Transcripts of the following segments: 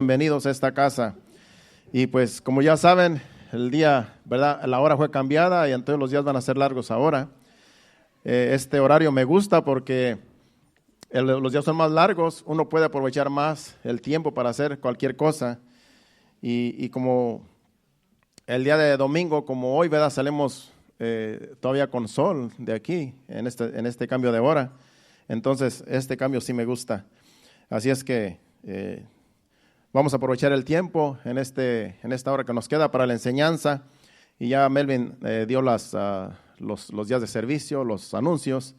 Bienvenidos a esta casa. Y pues como ya saben, el día, ¿verdad? La hora fue cambiada y entonces los días van a ser largos ahora. Este horario me gusta porque los días son más largos, uno puede aprovechar más el tiempo para hacer cualquier cosa. Y como el día de domingo, como hoy, ¿verdad? Salimos todavía con sol de aquí, en este cambio de hora. Entonces, este cambio sí me gusta. Así es que vamos a aprovechar el tiempo en esta hora que nos queda para la enseñanza. Y ya Melvin dio los días de servicio, los anuncios.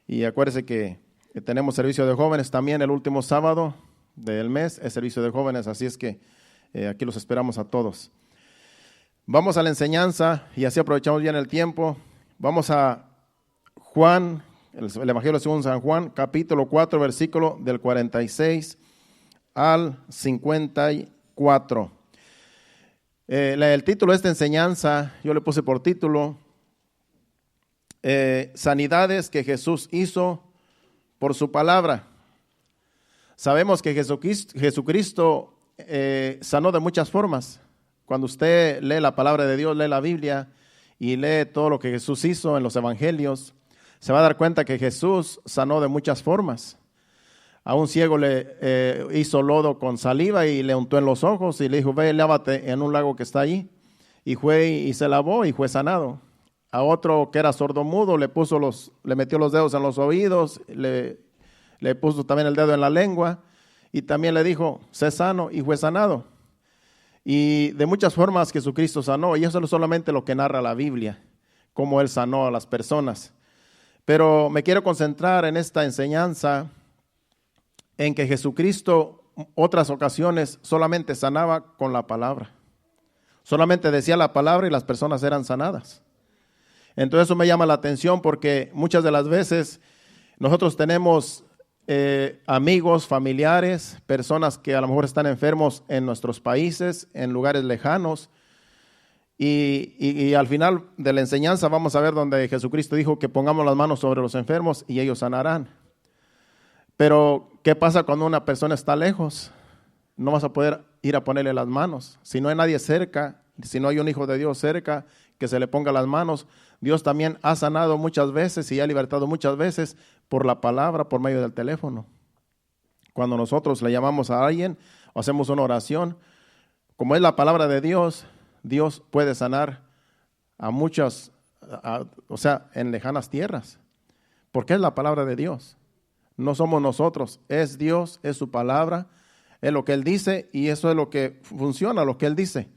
Y acuérdese que tenemos servicio de jóvenes también el último sábado del mes, es servicio de jóvenes, así es que aquí los esperamos a todos. Vamos a la enseñanza y así aprovechamos bien el tiempo. Vamos a Juan, el Evangelio según San Juan, capítulo 4, versículo del 46 al 54. El título de esta enseñanza, yo le puse por título, sanidades que Jesús hizo por su palabra. Sabemos que Jesucristo sanó de muchas formas. Cuando usted lee la palabra de Dios, lee la Biblia y lee todo lo que Jesús hizo en los evangelios, se va a dar cuenta que Jesús sanó de muchas formas. A un ciego le hizo lodo con saliva y le untó en los ojos y le dijo, ve, lávate en un lago que está allí. Y fue y se lavó y fue sanado. A otro que era sordomudo le metió los dedos en los oídos, le puso también el dedo en la lengua y también le dijo, sé sano, y fue sanado. Y de muchas formas Jesucristo sanó, y eso no es solamente lo que narra la Biblia, cómo Él sanó a las personas. Pero me quiero concentrar en esta enseñanza en que Jesucristo otras ocasiones solamente sanaba con la palabra. Solamente decía la palabra y las personas eran sanadas. Entonces eso me llama la atención porque muchas de las veces nosotros tenemos amigos, familiares, personas que a lo mejor están enfermos en nuestros países, en lugares lejanos. Y al final de la enseñanza vamos a ver donde Jesucristo dijo que pongamos las manos sobre los enfermos y ellos sanarán. Pero, ¿qué pasa cuando una persona está lejos? No vas a poder ir a ponerle las manos. Si no hay nadie cerca, si no hay un hijo de Dios cerca que se le ponga las manos, Dios también ha sanado muchas veces y ha libertado muchas veces por la palabra, por medio del teléfono. Cuando nosotros le llamamos a alguien o hacemos una oración, como es la palabra de Dios, Dios puede sanar a muchas, en lejanas tierras, porque es la palabra de Dios. No somos nosotros, es Dios, es su palabra, es lo que Él dice y eso es lo que funciona, lo que Él dice.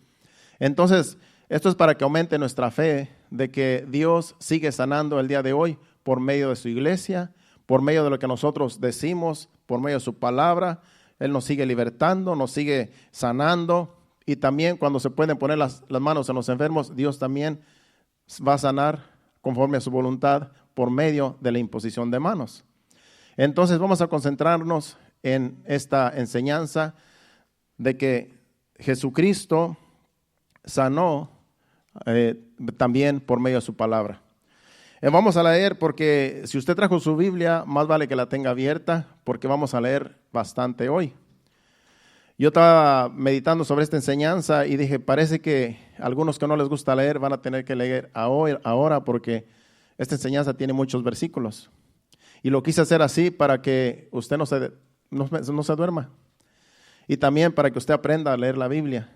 Entonces, esto es para que aumente nuestra fe de que Dios sigue sanando el día de hoy por medio de su iglesia, por medio de lo que nosotros decimos, por medio de su palabra. Él nos sigue libertando, nos sigue sanando y también cuando se pueden poner las manos en los enfermos, Dios también va a sanar conforme a su voluntad por medio de la imposición de manos. Entonces vamos a concentrarnos en esta enseñanza de que Jesucristo sanó también por medio de su palabra. Vamos a leer porque si usted trajo su Biblia, más vale que la tenga abierta porque vamos a leer bastante hoy. Yo estaba meditando sobre esta enseñanza y dije, parece que algunos que no les gusta leer van a tener que leer ahora porque esta enseñanza tiene muchos versículos. Y lo quise hacer así para que usted no se duerma. Y también para que usted aprenda a leer la Biblia.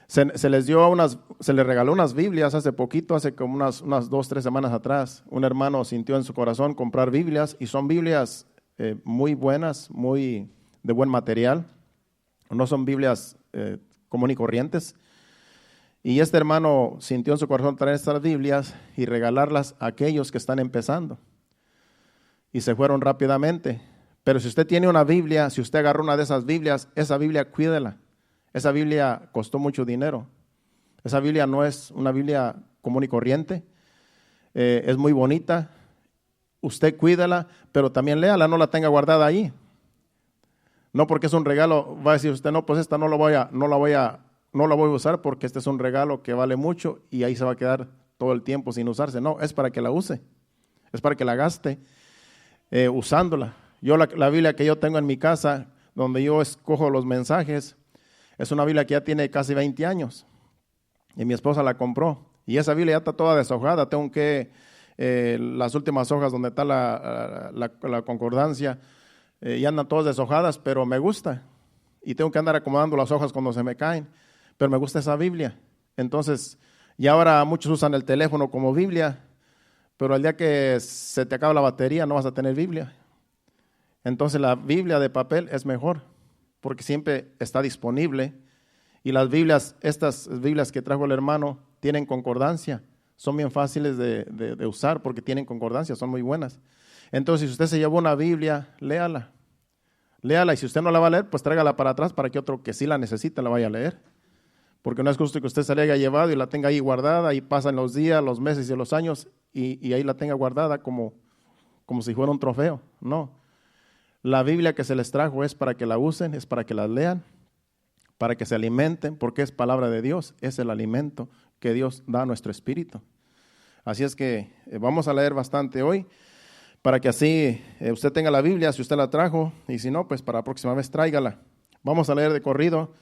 Se le regaló unas Biblias hace poquito, hace como unas 2-3 semanas atrás. Un hermano sintió en su corazón comprar Biblias y son Biblias muy buenas, muy de buen material. No son Biblias común y corrientes. Y este hermano sintió en su corazón traer estas Biblias y regalarlas a aquellos que están empezando. Y se fueron rápidamente. Pero si usted tiene una Biblia, si usted agarró una de esas Biblias, esa Biblia cuídela. Esa Biblia costó mucho dinero. Esa Biblia no es una Biblia común y corriente. Es muy bonita. Usted cuídala, pero también léala, no la tenga guardada ahí. No porque es un regalo, va a decir usted, no, pues esta no la voy a usar porque este es un regalo que vale mucho y ahí se va a quedar todo el tiempo sin usarse. No, es para que la use, es para que la gaste usándola. Yo la Biblia que yo tengo en mi casa donde yo escojo los mensajes, es una Biblia que ya tiene casi 20 años y mi esposa la compró. Y esa Biblia ya está toda deshojada, tengo que, las últimas hojas donde está la concordancia, ya andan todas deshojadas, pero me gusta. Y tengo que andar acomodando las hojas cuando se me caen, pero me gusta esa Biblia. Entonces, y ahora muchos usan el teléfono como Biblia, pero el día que se te acaba la batería no vas a tener Biblia. Entonces la Biblia de papel es mejor, porque siempre está disponible. Y las Biblias, estas Biblias que trajo el hermano, tienen concordancia. Son bien fáciles de usar porque tienen concordancia, son muy buenas. Entonces, si usted se llevó una Biblia, léala. Léala, y si usted no la va a leer, pues tráigala para atrás para que otro que sí la necesite la vaya a leer. Porque no es justo que usted se la haya llevado y la tenga ahí guardada y pasan los días, los meses y los años y ahí la tenga guardada como si fuera un trofeo. No. La Biblia que se les trajo es para que la usen, es para que la lean, para que se alimenten, porque es palabra de Dios, es el alimento que Dios da a nuestro espíritu. Así es que vamos a leer bastante hoy, para que así usted tenga la Biblia, si usted la trajo, y si no, pues para la próxima vez tráigala. Vamos a leer de corrido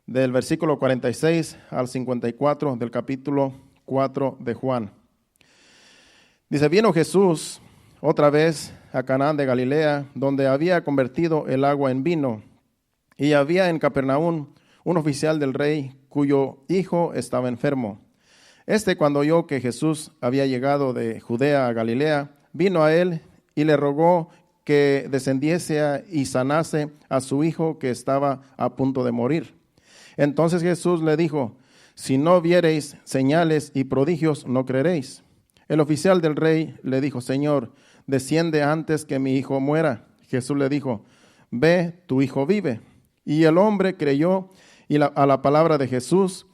del versículo 46 al 54 del capítulo 4 de Juan. Dice, vino Jesús otra vez a Canaán de Galilea, donde había convertido el agua en vino, y había en Capernaum un oficial del rey cuyo hijo estaba enfermo. Cuando oyó que Jesús había llegado de Judea a Galilea, vino a él y le rogó que descendiese y sanase a su hijo que estaba a punto de morir. Entonces Jesús le dijo, si no viereis señales y prodigios, no creeréis. El oficial del rey le dijo, Señor, desciende antes que mi hijo muera. Jesús le dijo, ve, tu hijo vive. Y el hombre creyó a la palabra de Jesús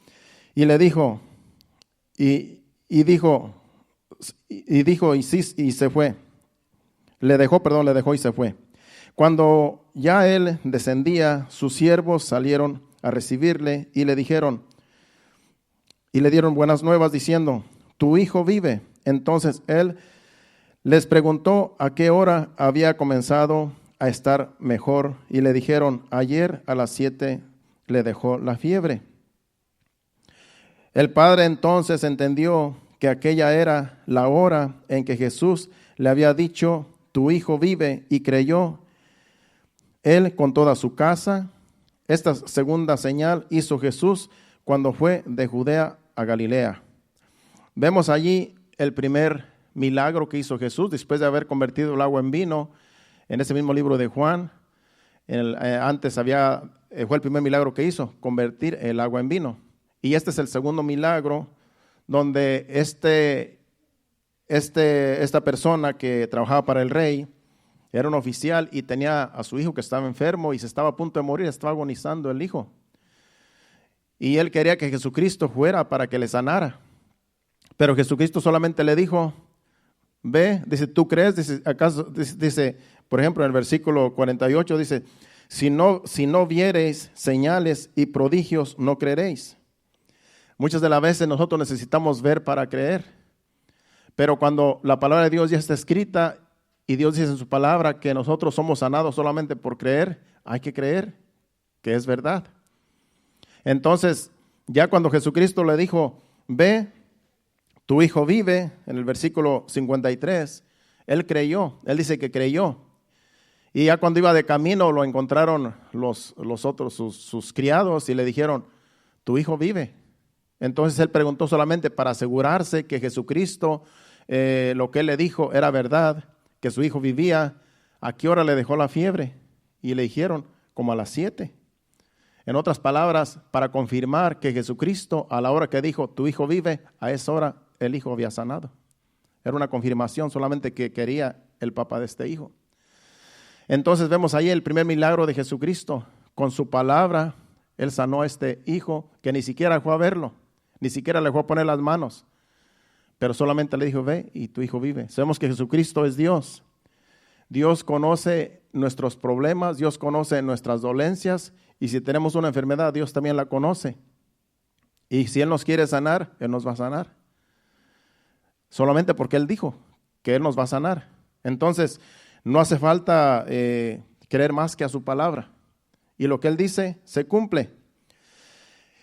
y le dijo, y se fue. Le dejó y se fue. Cuando ya él descendía, sus siervos salieron a recibirle y le dieron buenas nuevas diciendo, tu hijo vive. Entonces él les preguntó a qué hora había comenzado a estar mejor y le dijeron, ayer a las 7 le dejó la fiebre. El padre entonces entendió que aquella era la hora en que Jesús le había dicho, tu hijo vive, y creyó él con toda su casa. Esta segunda señal hizo Jesús cuando fue de Judea a Galilea. Vemos allí el primer milagro que hizo Jesús después de haber convertido el agua en vino. En ese mismo libro de Juan, fue el primer milagro que hizo, convertir el agua en vino. Y este es el segundo milagro donde esta persona que trabajaba para el rey era un oficial y tenía a su hijo que estaba enfermo y se estaba a punto de morir, estaba agonizando el hijo. Y él quería que Jesucristo fuera para que le sanara. Pero Jesucristo solamente le dijo, ve, dice, ¿tú crees? Dice, por ejemplo, en el versículo 48 dice, si no viereis señales y prodigios, no creeréis. Muchas de las veces nosotros necesitamos ver para creer. Pero cuando la palabra de Dios ya está escrita y Dios dice en su palabra que nosotros somos sanados solamente por creer, hay que creer que es verdad. Entonces, ya cuando Jesucristo le dijo, ve, tu hijo vive, en el versículo 53, él creyó, él dice que creyó. Y ya cuando iba de camino lo encontraron los otros, sus criados, y le dijeron, tu hijo vive. Entonces él preguntó solamente para asegurarse que Jesucristo, lo que él le dijo era verdad, que su hijo vivía. ¿A qué hora le dejó la fiebre? Y le dijeron, como a las 7. En otras palabras, para confirmar que Jesucristo, a la hora que dijo, tu hijo vive, a esa hora el hijo había sanado. Era una confirmación solamente que quería el papá de este hijo. Entonces vemos ahí el primer milagro de Jesucristo. Con su palabra, él sanó a este hijo que ni siquiera fue a verlo, ni siquiera le fue a poner las manos, pero solamente le dijo, ve y tu hijo vive. Sabemos que Jesucristo es Dios. Dios conoce nuestros problemas, Dios conoce nuestras dolencias, y si tenemos una enfermedad, Dios también la conoce. Y si Él nos quiere sanar, Él nos va a sanar. Solamente porque Él dijo que Él nos va a sanar. Entonces, no hace falta creer más que a su palabra. y lo que Él dice se cumple.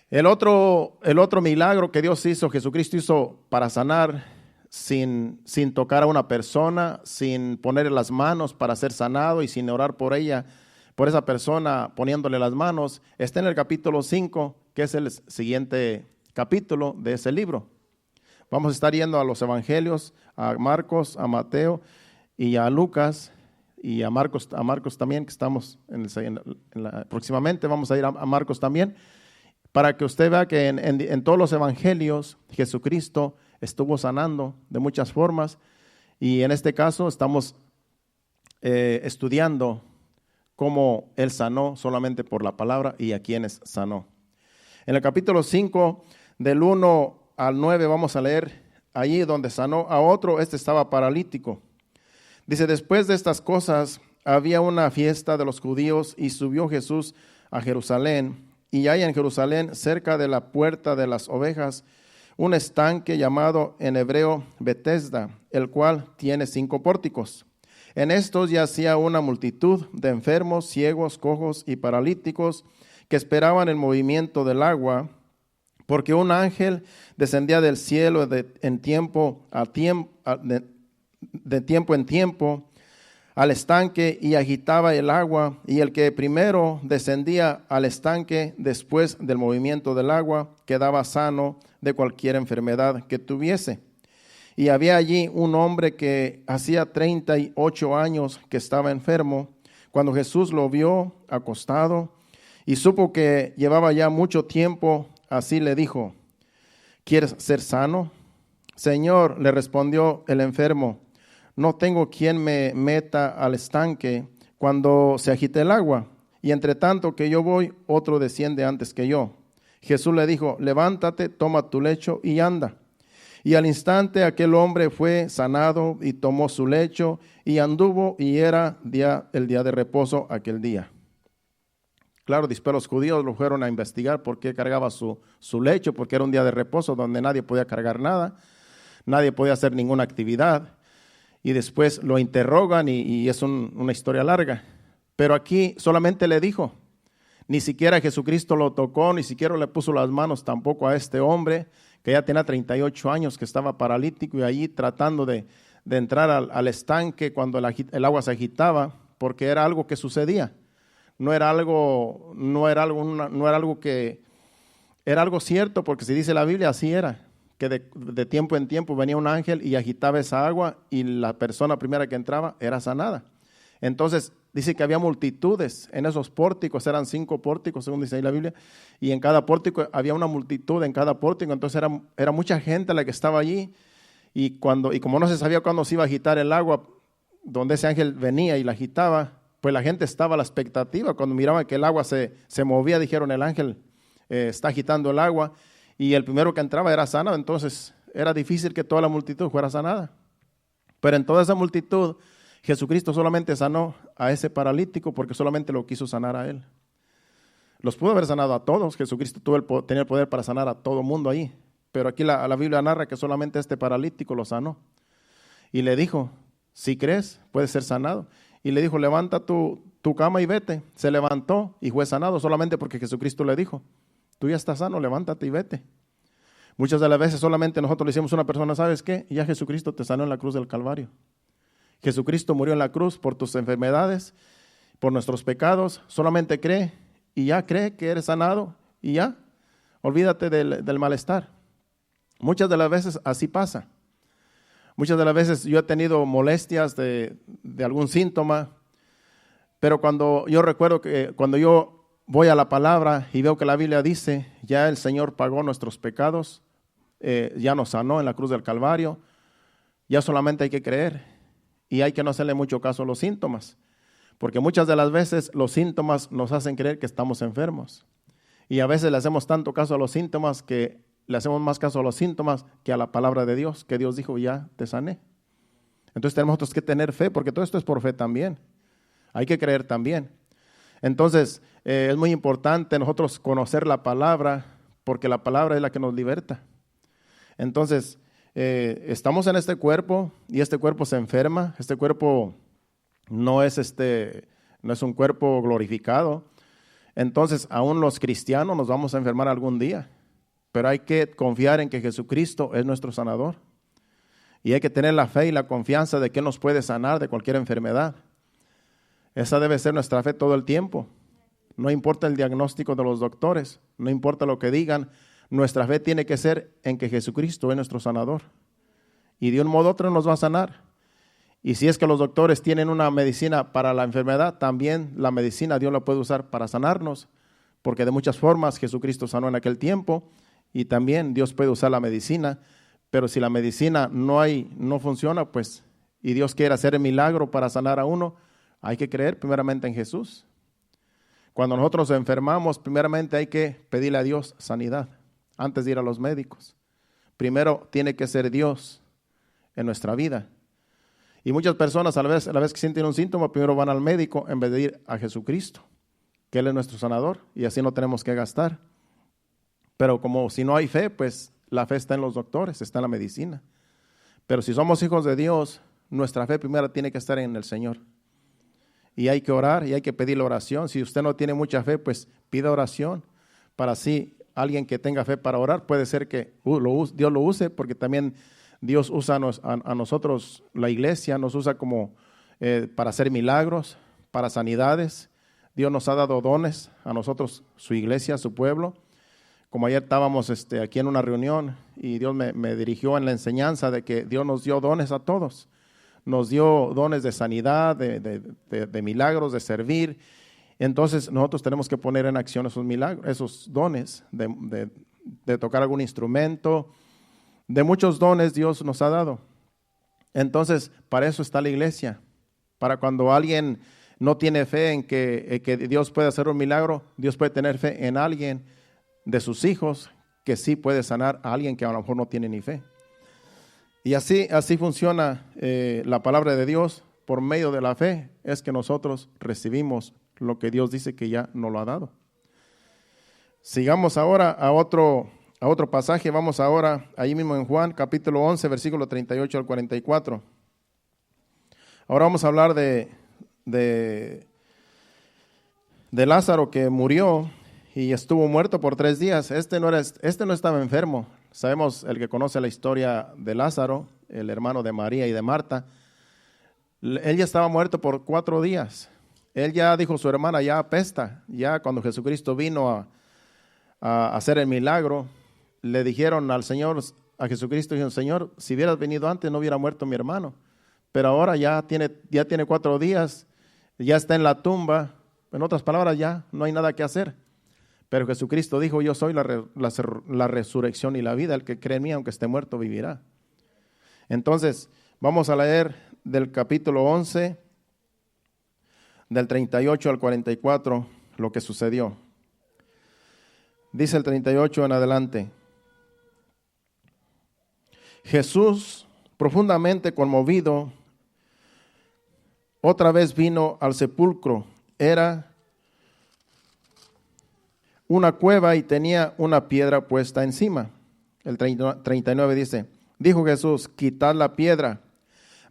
El otro milagro que Dios hizo, Jesucristo hizo para sanar sin tocar a una persona, sin ponerle las manos para ser sanado y sin orar por ella, por esa persona poniéndole las manos, está en el capítulo 5, que es el siguiente capítulo de ese libro. Vamos a estar yendo a los evangelios, a Marcos, a Mateo y a Lucas y a Marcos también, que estamos próximamente vamos a ir a Marcos también, para que usted vea que en todos los evangelios Jesucristo estuvo sanando de muchas formas, y en este caso estamos estudiando cómo Él sanó solamente por la palabra y a quienes sanó. En el capítulo 5, del 1 al 9, vamos a leer allí donde sanó a otro. Este estaba paralítico. Dice: después de estas cosas había una fiesta de los judíos y subió Jesús a Jerusalén, y hay en Jerusalén, cerca de la puerta de las ovejas, un estanque llamado en hebreo Betesda, el cual tiene 5 pórticos. En estos yacía una multitud de enfermos, ciegos, cojos y paralíticos que esperaban el movimiento del agua, porque un ángel descendía del cielo de tiempo en tiempo al estanque y agitaba el agua, y el que primero descendía al estanque después del movimiento del agua quedaba sano de cualquier enfermedad que tuviese. Y había allí un hombre que hacía 38 años que estaba enfermo. Cuando Jesús lo vio acostado y supo que llevaba ya mucho tiempo así, le dijo: ¿quieres ser sano? Señor, le respondió el enfermo, no tengo quien me meta al estanque cuando se agite el agua, y entre tanto que yo voy, otro desciende antes que yo. Jesús le dijo: levántate, toma tu lecho y anda. Y al instante aquel hombre fue sanado y tomó su lecho y anduvo, y era el día de reposo aquel día. Claro, después los judíos lo fueron a investigar por qué cargaba su lecho, porque era un día de reposo donde nadie podía cargar nada, nadie podía hacer ninguna actividad. Y después lo interrogan y es una historia larga. Pero aquí solamente le dijo, ni siquiera Jesucristo lo tocó, ni siquiera le puso las manos tampoco a este hombre que ya tenía 38 años, que estaba paralítico y allí tratando de entrar al estanque cuando el agua se agitaba, porque era algo que sucedía. Era algo cierto, porque si dice la Biblia, así era, que de tiempo en tiempo venía un ángel y agitaba esa agua y la persona primera que entraba era sanada. Entonces dice que había multitudes en esos pórticos, eran 5 pórticos según dice ahí la Biblia, y en cada pórtico había una multitud en cada pórtico, entonces era mucha gente la que estaba allí, y como no se sabía cuándo se iba a agitar el agua, donde ese ángel venía y la agitaba, pues la gente estaba a la expectativa. Cuando miraban que el agua se movía, dijeron: el ángel está agitando el agua, y el primero que entraba era sanado. Entonces era difícil que toda la multitud fuera sanada, pero en toda esa multitud Jesucristo solamente sanó a ese paralítico porque solamente lo quiso sanar a él. Los pudo haber sanado a todos. Jesucristo tenía el poder para sanar a todo mundo ahí, pero aquí la Biblia narra que solamente este paralítico lo sanó. Y le dijo: si crees, puedes ser sanado. Y le dijo: levanta tu cama y vete. Se levantó y fue sanado solamente porque Jesucristo le dijo: tú ya estás sano, levántate y vete. Muchas de las veces solamente nosotros le decimos a una persona: ¿sabes qué? Ya Jesucristo te sanó en la cruz del Calvario. Jesucristo murió en la cruz por tus enfermedades, por nuestros pecados. Solamente cree y ya cree que eres sanado y ya. Olvídate del malestar. Muchas de las veces así pasa. Muchas de las veces yo he tenido molestias de algún síntoma, pero cuando yo recuerdo que cuando yo voy a la palabra y veo que la Biblia dice: ya el Señor pagó nuestros pecados, ya nos sanó en la cruz del Calvario, ya solamente hay que creer. Y hay que no hacerle mucho caso a los síntomas, porque muchas de las veces los síntomas nos hacen creer que estamos enfermos. Y a veces le hacemos tanto caso a los síntomas que le hacemos más caso a los síntomas que a la palabra de Dios, que Dios dijo: ya te sané. Entonces tenemos nosotros que tener fe, porque todo esto es por fe también. Hay que creer también. Entonces es muy importante nosotros conocer la palabra, porque la palabra es la que nos liberta. Entonces estamos en este cuerpo y este cuerpo se enferma. Este cuerpo no es un cuerpo glorificado. Entonces, aún los cristianos nos vamos a enfermar algún día, pero hay que confiar en que Jesucristo es nuestro sanador. Y hay que tener la fe y la confianza de que Él nos puede sanar de cualquier enfermedad. Esa debe ser nuestra fe todo el tiempo. No importa el diagnóstico de los doctores, no importa lo que digan, nuestra fe tiene que ser en que Jesucristo es nuestro sanador. Y de un modo u otro nos va a sanar. Y si es que los doctores tienen una medicina para la enfermedad, también la medicina Dios la puede usar para sanarnos, porque de muchas formas Jesucristo sanó en aquel tiempo y también Dios puede usar la medicina. Pero si la medicina no funciona, pues, y Dios quiere hacer el milagro para sanar a uno, hay que creer primeramente en Jesús. Cuando nosotros nos enfermamos, primeramente hay que pedirle a Dios sanidad, antes de ir a los médicos. Primero tiene que ser Dios en nuestra vida. Y muchas personas a la vez que sienten un síntoma, primero van al médico en vez de ir a Jesucristo, que Él es nuestro sanador, y así no tenemos que gastar. Pero como si no hay fe, pues la fe está en los doctores, está en la medicina. Pero si somos hijos de Dios, nuestra fe primero tiene que estar en el Señor. Y hay que orar y hay que pedir la oración. Si usted no tiene mucha fe, pues pida oración. Para así, alguien que tenga fe para orar, puede ser que Dios lo use, porque también Dios usa a nosotros, la iglesia, nos usa como para hacer milagros, para sanidades. Dios nos ha dado dones a nosotros, su iglesia, su pueblo. Como ayer estábamos aquí en una reunión y Dios me dirigió en la enseñanza de que Dios nos dio dones a todos. Nos dio dones de sanidad, de milagros, de servir. Entonces nosotros tenemos que poner en acción esos milagros, esos dones de tocar algún instrumento. De muchos dones Dios nos ha dado. Entonces para eso está la iglesia. Para cuando alguien no tiene fe en que Dios puede hacer un milagro, Dios puede tener fe en alguien de sus hijos que sí puede sanar a alguien que a lo mejor no tiene ni fe. Y así funciona la palabra de Dios. Por medio de la fe es que nosotros recibimos lo que Dios dice que ya nos lo ha dado. Sigamos ahora a otro pasaje. Vamos ahora ahí mismo en Juan capítulo 11 versículo 38 al 44. Ahora vamos a hablar de Lázaro, que murió y estuvo muerto por 3 días. Este no estaba enfermo. Sabemos, el que conoce la historia de Lázaro, el hermano de María y de Marta, él ya estaba muerto por 4 días. Él ya dijo, su hermana ya apesta. Ya cuando Jesucristo vino a hacer el milagro, le dijeron al Señor, a Jesucristo, dijeron, Señor, si hubieras venido antes no hubiera muerto mi hermano. Pero ahora ya tiene 4 días, ya está en la tumba. En otras palabras, ya no hay nada que hacer. Pero Jesucristo dijo, yo soy la resurrección y la vida. El que cree en mí, aunque esté muerto, vivirá. Entonces, vamos a leer del capítulo 11, del 38 al 44, lo que sucedió. Dice el 38 en adelante. Jesús, profundamente conmovido, otra vez vino al sepulcro. Era una cueva y tenía una piedra puesta encima. El 39 dice, dijo Jesús, quitad la piedra.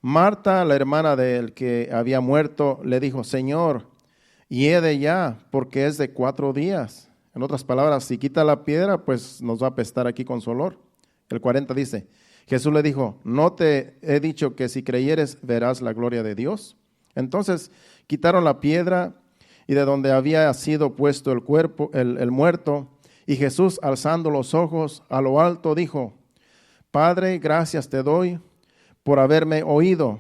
Marta, la hermana del que había muerto, le dijo, Señor, hiede ya, porque es de 4 días. En otras palabras, si quita la piedra, pues nos va a apestar aquí con su olor. El 40 dice, Jesús le dijo, ¿no te he dicho que si creyeres verás la gloria de Dios? Entonces quitaron la piedra y de donde había sido puesto el muerto, y Jesús, alzando los ojos a lo alto, dijo, Padre, gracias te doy por haberme oído.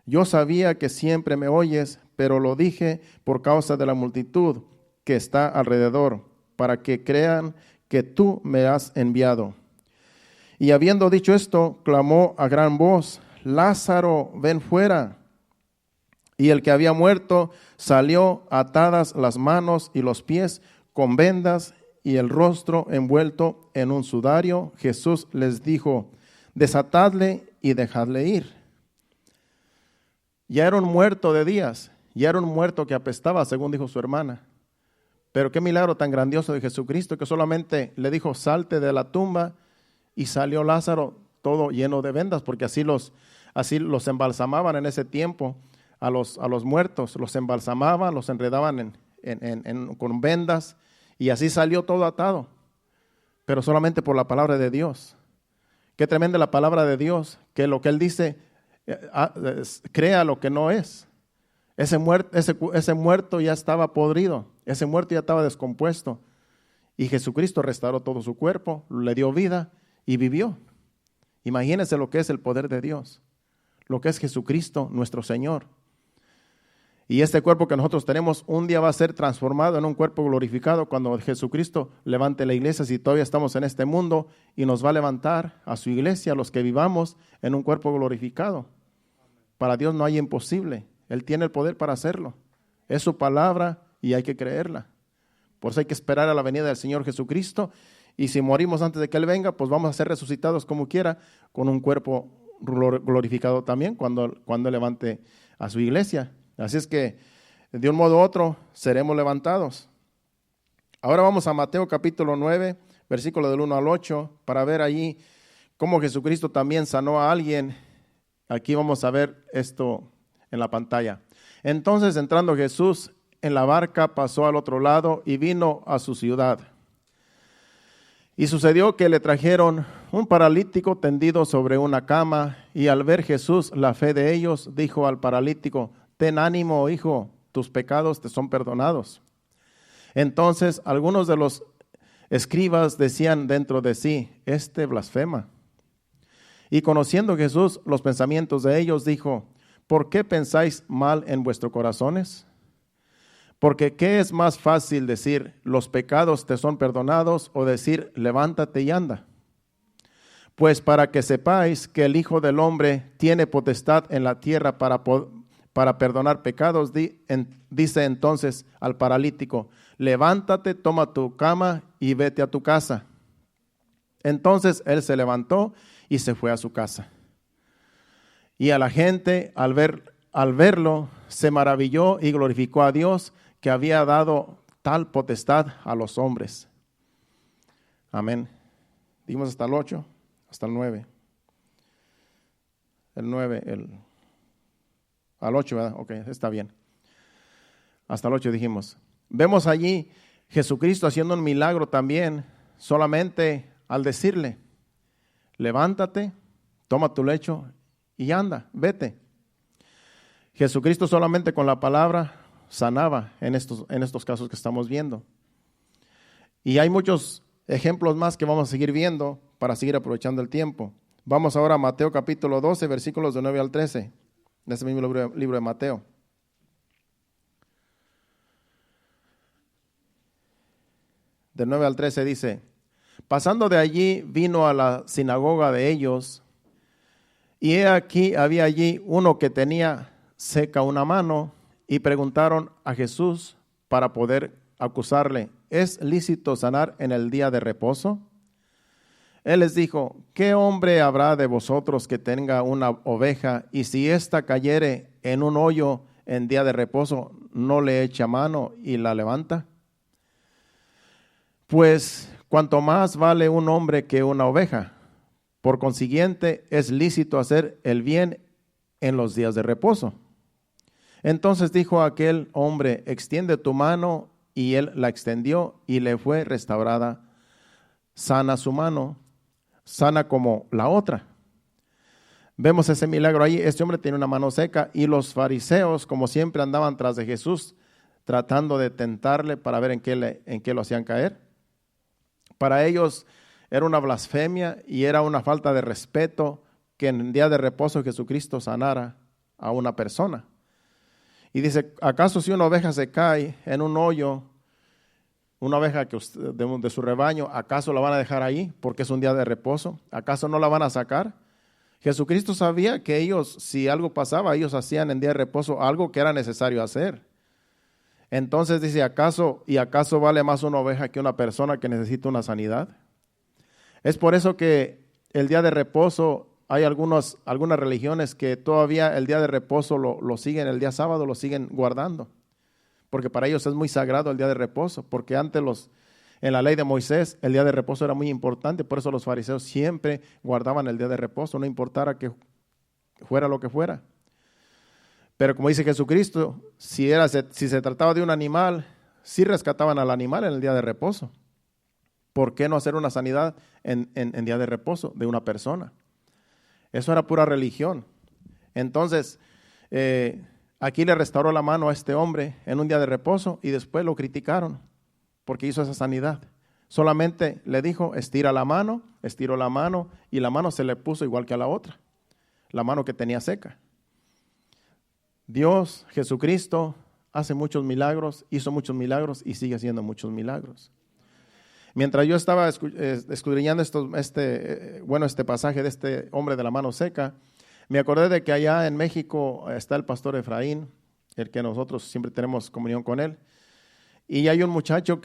Yo sabía que siempre me oyes, pero lo dije por causa de la multitud que está alrededor, para que crean que tú me has enviado. Y habiendo dicho esto, clamó a gran voz, Lázaro, ven fuera. Y el que había muerto salió, atadas las manos y los pies con vendas y el rostro envuelto en un sudario. Jesús les dijo, desatadle y dejadle ir. Ya era un muerto de días, ya era un muerto que apestaba, según dijo su hermana. Pero qué milagro tan grandioso de Jesucristo, que solamente le dijo, salte de la tumba, y salió Lázaro todo lleno de vendas, porque así los embalsamaban en ese tiempo. A los muertos, los embalsamaban, los enredaban con vendas, y así salió todo atado, pero solamente por la palabra de Dios. Qué tremenda la palabra de Dios, que lo que Él dice, crea lo que no es. Ese muerto ya estaba podrido, ese muerto ya estaba descompuesto, y Jesucristo restauró todo su cuerpo, le dio vida y vivió. Imagínense lo que es el poder de Dios, lo que es Jesucristo nuestro Señor. Y este cuerpo que nosotros tenemos un día va a ser transformado en un cuerpo glorificado cuando Jesucristo levante la iglesia, si todavía estamos en este mundo, y nos va a levantar a su iglesia, a los que vivamos, en un cuerpo glorificado. Para Dios no hay imposible. Él tiene el poder para hacerlo. Es su palabra y hay que creerla. Por eso hay que esperar a la venida del Señor Jesucristo. Y si morimos antes de que Él venga, pues vamos a ser resucitados como quiera, con un cuerpo glorificado también cuando Él levante a su iglesia. Así es que, de un modo u otro, seremos levantados. Ahora vamos a Mateo capítulo 9, versículo del 1 al 8, para ver allí cómo Jesucristo también sanó a alguien. Aquí vamos a ver esto en la pantalla. Entonces, entrando Jesús en la barca, pasó al otro lado y vino a su ciudad. Y sucedió que le trajeron un paralítico tendido sobre una cama, y al ver Jesús la fe de ellos, dijo al paralítico: ten ánimo, hijo, tus pecados te son perdonados. Entonces algunos de los escribas decían dentro de sí: este blasfema. Y conociendo Jesús los pensamientos de ellos, dijo: ¿por qué pensáis mal en vuestros corazones? Porque ¿qué es más fácil decir, los pecados te son perdonados, o decir, levántate y anda? Pues para que sepáis que el Hijo del Hombre tiene potestad en la tierra para perdonar pecados, dice entonces al paralítico: levántate, toma tu cama y vete a tu casa. Entonces él se levantó y se fue a su casa. Y a la gente, al verlo, se maravilló y glorificó a Dios, que había dado tal potestad a los hombres. Amén. Dijimos hasta el 8, hasta el 9. El 9, al 8, ¿verdad? Ok, está bien. Hasta el 8 dijimos. Vemos allí Jesucristo haciendo un milagro también, solamente al decirle: levántate, toma tu lecho y anda, vete. Jesucristo solamente con la palabra sanaba en estos casos que estamos viendo. Y hay muchos ejemplos más que vamos a seguir viendo para seguir aprovechando el tiempo. Vamos ahora a Mateo capítulo 12, versículos de 9 al 13. En ese mismo libro de Mateo. De 9 al 13 dice: pasando de allí, vino a la sinagoga de ellos, y he aquí había allí uno que tenía seca una mano, y preguntaron a Jesús para poder acusarle: ¿es lícito sanar en el día de reposo? Él les dijo: ¿qué hombre habrá de vosotros que tenga una oveja, y si ésta cayere en un hoyo en día de reposo, no le echa mano y la levanta? Pues cuanto más vale un hombre que una oveja. Por consiguiente, es lícito hacer el bien en los días de reposo. Entonces dijo aquel hombre: extiende tu mano, y él la extendió, y le fue restaurada sana su mano, sana como la otra. Vemos ese milagro ahí. Este hombre tiene una mano seca, y los fariseos, como siempre, andaban tras de Jesús, tratando de tentarle para ver en qué lo hacían caer. Para ellos era una blasfemia y era una falta de respeto que en el día de reposo Jesucristo sanara a una persona. Y dice: ¿acaso si una oveja se cae en un hoyo, una oveja de su rebaño, acaso la van a dejar ahí porque es un día de reposo? ¿Acaso no la van a sacar? Jesucristo sabía que ellos, si algo pasaba, ellos hacían en día de reposo algo que era necesario hacer. Entonces dice: ¿acaso vale más una oveja que una persona que necesita una sanidad? Es por eso que el día de reposo, hay algunas religiones que todavía el día de reposo lo siguen, el día sábado lo siguen guardando, porque para ellos es muy sagrado el día de reposo, porque antes en la ley de Moisés el día de reposo era muy importante, por eso los fariseos siempre guardaban el día de reposo, no importara que fuera lo que fuera. Pero como dice Jesucristo, si se trataba de un animal, sí rescataban al animal en el día de reposo. ¿Por qué no hacer una sanidad en día de reposo de una persona? Eso era pura religión. Entonces, aquí le restauró la mano a este hombre en un día de reposo y después lo criticaron porque hizo esa sanidad. Solamente le dijo, estira la mano, estiró la mano y la mano se le puso igual que a la otra, la mano que tenía seca. Dios, Jesucristo, hace muchos milagros, hizo muchos milagros y sigue haciendo muchos milagros. Mientras yo estaba escudriñando este pasaje de este hombre de la mano seca, me acordé de que allá en México está el pastor Efraín, el que nosotros siempre tenemos comunión con él. Y hay un muchacho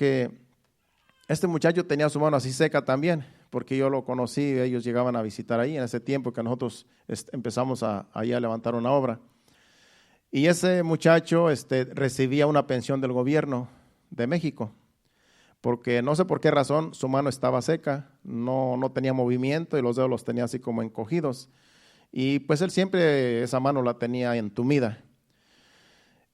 este muchacho tenía su mano así seca también, porque yo lo conocí, ellos llegaban a visitar ahí en ese tiempo que nosotros empezamos allá a levantar una obra. Y ese muchacho recibía una pensión del gobierno de México, porque no sé por qué razón su mano estaba seca, no tenía movimiento y los dedos los tenía así como encogidos. Y pues él siempre esa mano la tenía entumida.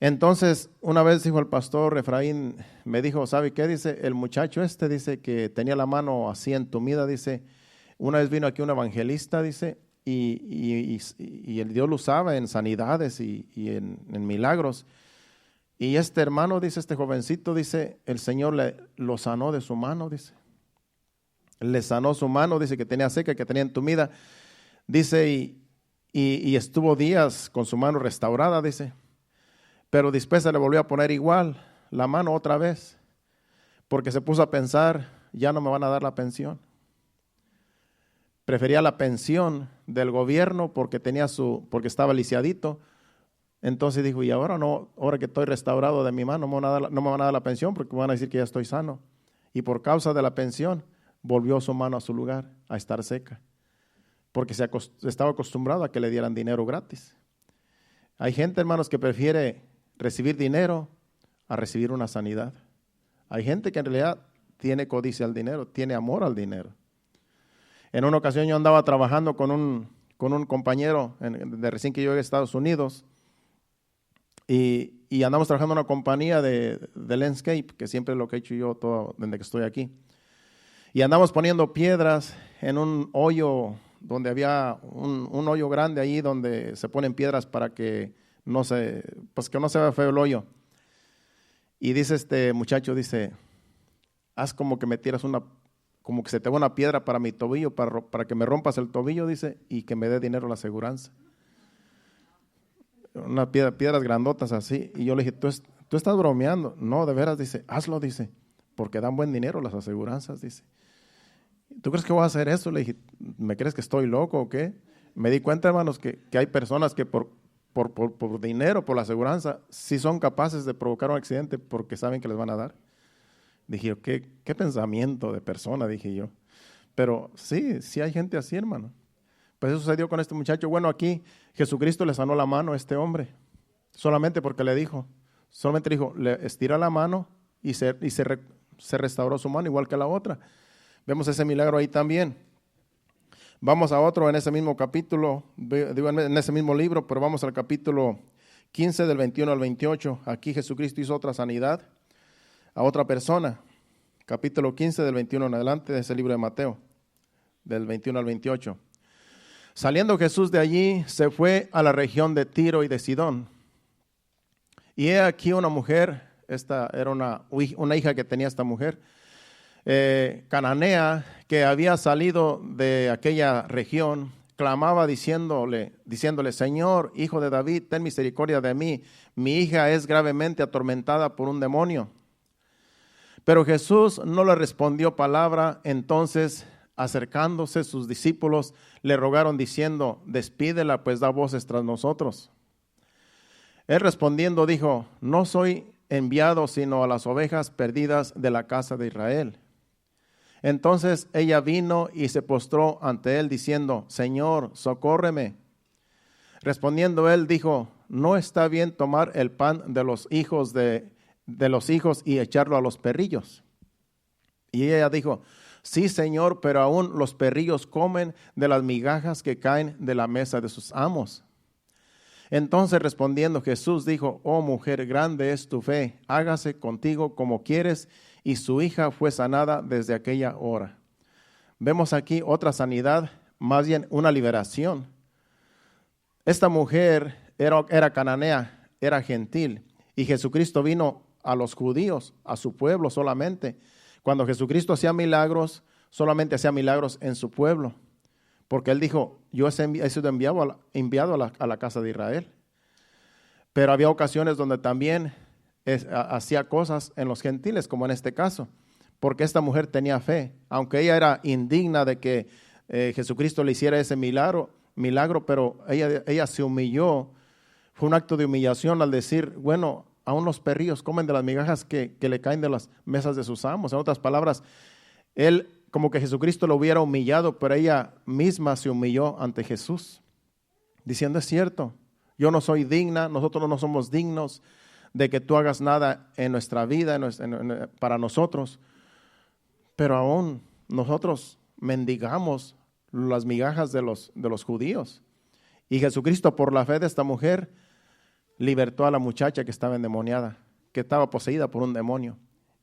Entonces, una vez dijo el pastor Efraín, me dijo, ¿sabe qué? Dice, el muchacho dice que tenía la mano así entumida, dice, una vez vino aquí un evangelista, dice, y el Dios lo usaba en sanidades y en milagros. Y este hermano, dice, este jovencito, dice, el Señor lo sanó de su mano, dice. Le sanó su mano, dice, que tenía seca, que tenía entumida. Dice, y estuvo días con su mano restaurada, dice. Pero después se le volvió a poner igual la mano otra vez, porque se puso a pensar, ya no me van a dar la pensión. Prefería la pensión del gobierno porque estaba lisiadito. Entonces dijo, y ahora que estoy restaurado de mi mano, no me van a dar la pensión porque me van a decir que ya estoy sano. Y por causa de la pensión, volvió su mano a su lugar, a estar seca, porque estaba acostumbrado a que le dieran dinero gratis. Hay gente, hermanos, que prefiere recibir dinero a recibir una sanidad. Hay gente que en realidad tiene codicia al dinero, tiene amor al dinero. En una ocasión yo andaba trabajando con un compañero de recién que yo llegué a Estados Unidos y andamos trabajando en una compañía de landscape, que siempre es lo que he hecho yo todo desde que estoy aquí. Y andamos poniendo piedras en un hoyo donde había un hoyo grande ahí donde se ponen piedras para que no se vea feo el hoyo. Y dice este muchacho, dice, haz como que me tiras como que se te va una piedra para mi tobillo, para que me rompas el tobillo, dice, y que me dé dinero la aseguranza. Piedras grandotas así. Y yo le dije, ¿tú estás bromeando? No, de veras, dice, hazlo, dice, porque dan buen dinero las aseguranzas, dice. ¿Tú crees que voy a hacer eso? Le dije, ¿me crees que estoy loco o qué? Me di cuenta, hermanos, que hay personas que por dinero, por la aseguranza, sí son capaces de provocar un accidente porque saben que les van a dar. Dije yo, ¿qué pensamiento de persona? Dije yo. Pero sí hay gente así, hermano. Pues eso sucedió con este muchacho. Bueno, aquí Jesucristo le sanó la mano a este hombre, solamente porque le dijo, le estira la mano y se restauró su mano igual que la otra. Vemos ese milagro ahí también. Vamos a otro en ese mismo capítulo, digo en ese mismo libro, pero vamos al capítulo 15 del 21 al 28. Aquí Jesucristo hizo otra sanidad a otra persona. Capítulo 15 del 21 en adelante de ese libro de Mateo, del 21 al 28. Saliendo Jesús de allí, se fue a la región de Tiro y de Sidón. Y he aquí una mujer, esta era una hija que tenía esta mujer, cananea, que había salido de aquella región, clamaba diciéndole, Señor, hijo de David, ten misericordia de mí, mi hija es gravemente atormentada por un demonio. Pero Jesús no le respondió palabra. Entonces, acercándose sus discípulos, le rogaron diciendo, despídela, pues da voces tras nosotros. Él respondiendo dijo, no soy enviado sino a las ovejas perdidas de la casa de Israel. Entonces ella vino y se postró ante él diciendo, Señor, socórreme. Respondiendo él dijo, no está bien tomar el pan de los hijos y echarlo a los perrillos. Y ella dijo, sí, Señor, pero aún los perrillos comen de las migajas que caen de la mesa de sus amos. Entonces respondiendo Jesús dijo, oh mujer, grande es tu fe, hágase contigo como quieres. Y su hija fue sanada desde aquella hora. Vemos aquí otra sanidad, más bien una liberación. Esta mujer era cananea, era gentil, y Jesucristo vino a los judíos, a su pueblo solamente. Cuando Jesucristo hacía milagros, solamente hacía milagros en su pueblo, porque Él dijo, yo he sido enviado a la casa de Israel. Pero había ocasiones donde también hacía cosas en los gentiles, como en este caso, porque esta mujer tenía fe, aunque ella era indigna de que Jesucristo le hiciera ese milagro, pero ella se humilló. Fue un acto de humillación al decir, bueno, aún los perrillos comen de las migajas que le caen de las mesas de sus amos. En otras palabras, él, como que Jesucristo lo hubiera humillado, pero ella misma se humilló ante Jesús, diciendo, es cierto, yo no soy digna, nosotros no somos dignos de que tú hagas nada en nuestra vida, para nosotros, pero aún nosotros mendigamos las migajas de los judíos. Y Jesucristo, por la fe de esta mujer, libertó a la muchacha que estaba endemoniada, que estaba poseída por un demonio,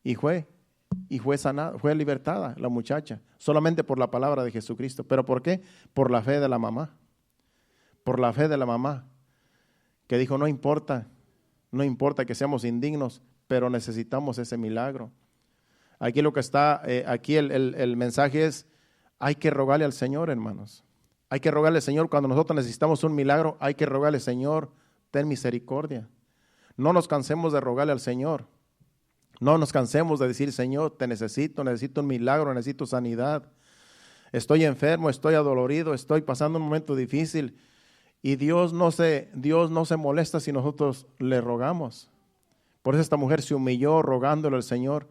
y fue sanada, fue libertada la muchacha, solamente por la palabra de Jesucristo. ¿Pero por qué? Por la fe de la mamá, por la fe de la mamá, que dijo, no importa que seamos indignos, pero necesitamos ese milagro. Aquí lo que está, aquí el mensaje es, hay que rogarle al Señor, hermanos. Hay que rogarle al Señor cuando nosotros necesitamos un milagro, hay que rogarle, Señor, ten misericordia. No nos cansemos de rogarle al Señor. No nos cansemos de decir, Señor, te necesito un milagro, necesito sanidad. Estoy enfermo, estoy adolorido, estoy pasando un momento difícil. Y Dios no se molesta si nosotros le rogamos. Por eso esta mujer se humilló rogándole al Señor,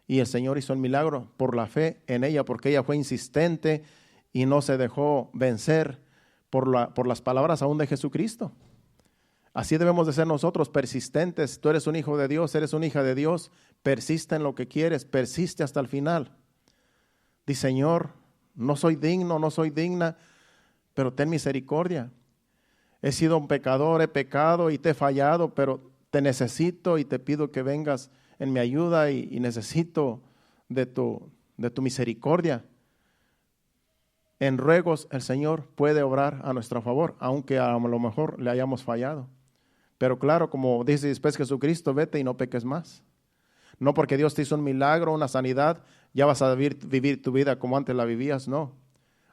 y el Señor hizo el milagro por la fe en ella, porque ella fue insistente y no se dejó vencer por las palabras aún de Jesucristo. Así debemos de ser nosotros, persistentes. Tú eres un hijo de Dios, eres una hija de Dios, persiste en lo que quieres, persiste hasta el final. Di, Señor, no soy digno, no soy digna, pero ten misericordia. He sido un pecador, he pecado y te he fallado, pero te necesito y te pido que vengas en mi ayuda y necesito de tu misericordia. En ruegos el Señor puede obrar a nuestro favor, aunque a lo mejor le hayamos fallado. Pero claro, como dice después Jesucristo, vete y no peques más. No porque Dios te hizo un milagro, una sanidad, ya vas a vivir tu vida como antes la vivías, no.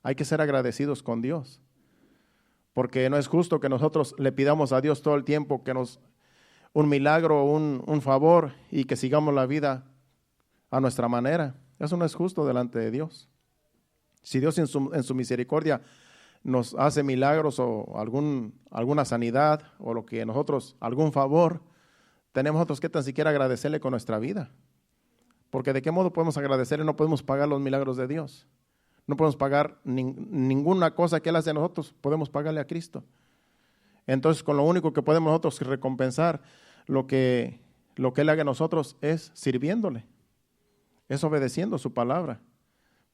Hay que ser agradecidos con Dios. Porque no es justo que nosotros le pidamos a Dios todo el tiempo que nos un milagro, un favor, y que sigamos la vida a nuestra manera. Eso no es justo delante de Dios. Si Dios en su misericordia nos hace milagros o alguna sanidad o lo que nosotros, algún favor, tenemos nosotros que tan siquiera agradecerle con nuestra vida. Porque ¿de qué modo podemos agradecerle? No podemos pagar los milagros de Dios. No podemos pagar ninguna cosa que Él hace a nosotros, podemos pagarle a Cristo. Entonces, con lo único que podemos nosotros recompensar lo que Él haga a nosotros es sirviéndole, es obedeciendo su palabra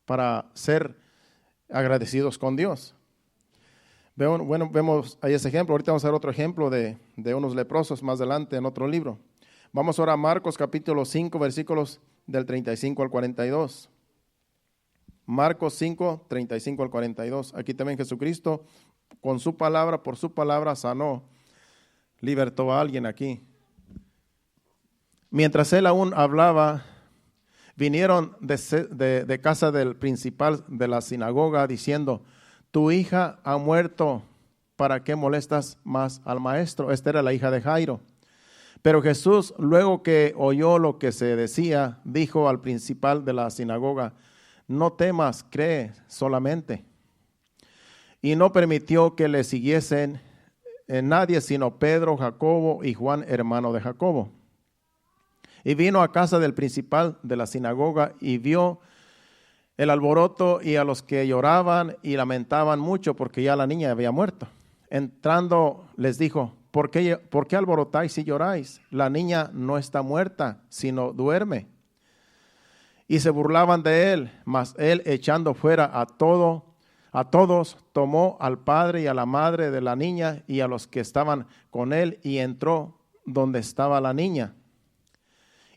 para ser agradecidos con Dios. Bueno, vemos ahí ese ejemplo. Ahorita vamos a ver otro ejemplo de unos leprosos más adelante en otro libro. Vamos ahora a Marcos capítulo 5, versículos del 35 al 42. Marcos 5, 35 al 42. Aquí también Jesucristo, con su palabra, por su palabra sanó, libertó a alguien aquí. Mientras él aún hablaba, vinieron de casa del principal de la sinagoga diciendo, tu hija ha muerto, ¿para qué molestas más al maestro? Esta era la hija de Jairo. Pero Jesús, luego que oyó lo que se decía, dijo al principal de la sinagoga, no temas, cree solamente. Y no permitió que le siguiesen nadie sino Pedro, Jacobo y Juan, hermano de Jacobo. Y vino a casa del principal de la sinagoga y vio el alboroto y a los que lloraban y lamentaban mucho porque ya la niña había muerto. Entrando les dijo, ¿por qué alborotáis y lloráis? La niña no está muerta, sino duerme. Y se burlaban de él, mas él echando fuera a todo a todos, tomó al padre y a la madre de la niña y a los que estaban con él y entró donde estaba la niña.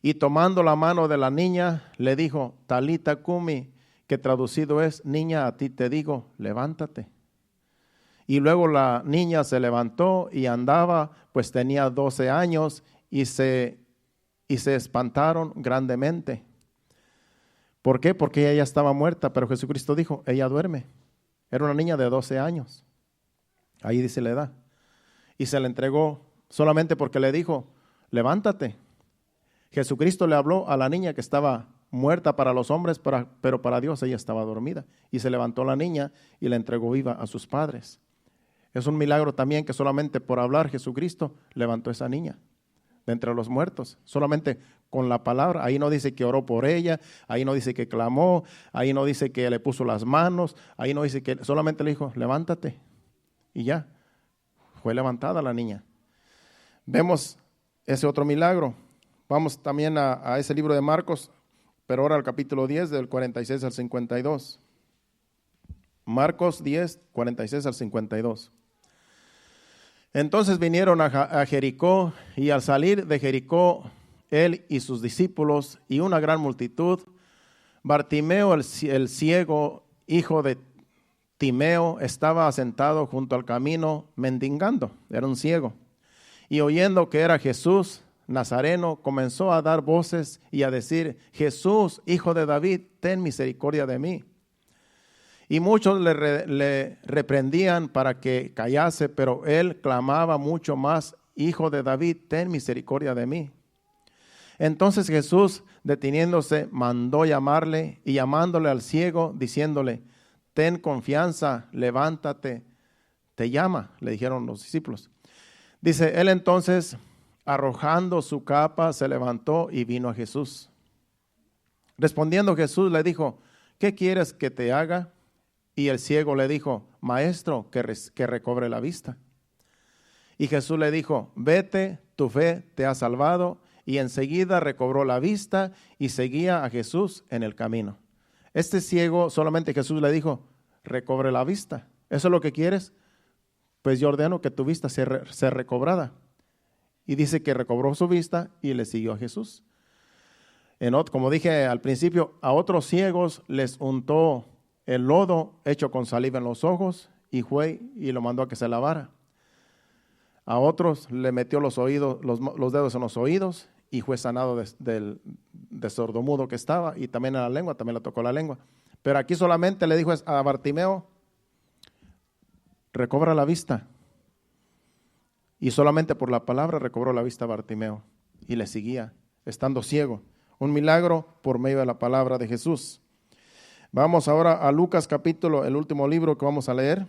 Y tomando la mano de la niña, le dijo, Talita cumi, que traducido es, niña, a ti te digo, levántate. Y luego la niña se levantó y andaba, pues tenía 12 años y se espantaron grandemente. ¿Por qué? Porque ella ya estaba muerta, pero Jesucristo dijo, ella duerme. Era una niña de 12 años. Ahí dice la edad. Y se le entregó solamente porque le dijo, levántate. Jesucristo le habló a la niña que estaba muerta para los hombres, pero para Dios ella estaba dormida. Y se levantó la niña y la entregó viva a sus padres. Es un milagro también que solamente por hablar Jesucristo levantó a esa niña de entre los muertos. Solamente con la palabra. Ahí no dice que oró por ella, ahí no dice que clamó, ahí no dice que le puso las manos, ahí no dice que solamente le dijo, levántate. Y ya, fue levantada la niña. Vemos ese otro milagro. Vamos también a ese libro de Marcos, pero ahora al capítulo 10, del 46 al 52. Marcos 10, 46 al 52. Entonces vinieron a Jericó, y al salir de Jericó, él y sus discípulos y una gran multitud, Bartimeo el ciego, hijo de Timeo, estaba sentado junto al camino mendigando, era un ciego. Y oyendo que era Jesús Nazareno, comenzó a dar voces y a decir, Jesús, hijo de David, ten misericordia de mí. Y muchos le reprendían para que callase, pero él clamaba mucho más, Hijo de David, ten misericordia de mí. Entonces Jesús, deteniéndose, mandó llamarle, y llamándole al ciego, diciéndole, ten confianza, levántate, te llama, le dijeron los discípulos. Dice, él entonces, arrojando su capa, se levantó y vino a Jesús. Respondiendo Jesús le dijo, ¿qué quieres que te haga? Y el ciego le dijo, Maestro, que recobre la vista. Y Jesús le dijo, vete, tu fe te ha salvado. Y enseguida recobró la vista y seguía a Jesús en el camino. Este ciego, solamente Jesús le dijo, recobre la vista. ¿Eso es lo que quieres? Pues yo ordeno que tu vista sea recobrada. Y dice que recobró su vista y le siguió a Jesús. Como dije al principio, a otros ciegos les untó el lodo hecho con saliva en los ojos y fue y lo mandó a que se lavara. A otros le metió los dedos en los oídos y fue sanado de sordomudo que estaba, y también en la lengua, también le tocó la lengua. Pero aquí solamente le dijo a Bartimeo, recobra la vista. Y solamente por la palabra recobró la vista Bartimeo y le seguía, estando ciego. Un milagro por medio de la palabra de Jesús. Vamos ahora a Lucas capítulo, el último libro que vamos a leer.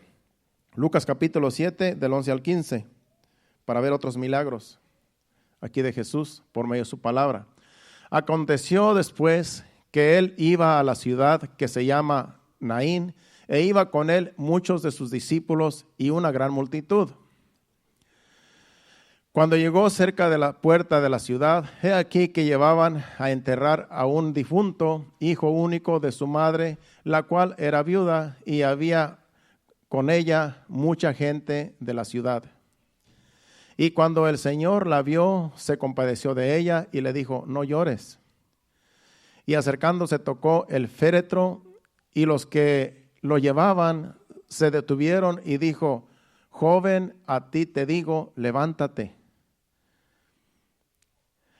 Lucas capítulo 7, del 11 al 15, para ver otros milagros aquí de Jesús por medio de su palabra. Aconteció después que él iba a la ciudad que se llama Naín, e iba con él muchos de sus discípulos y una gran multitud. Cuando llegó cerca de la puerta de la ciudad, he aquí que llevaban a enterrar a un difunto, hijo único de su madre, la cual era viuda, y había con ella mucha gente de la ciudad. Y cuando el Señor la vio, se compadeció de ella y le dijo, no llores. Y acercándose tocó el féretro, y los que lo llevaban se detuvieron y dijo, joven, a ti te digo, levántate.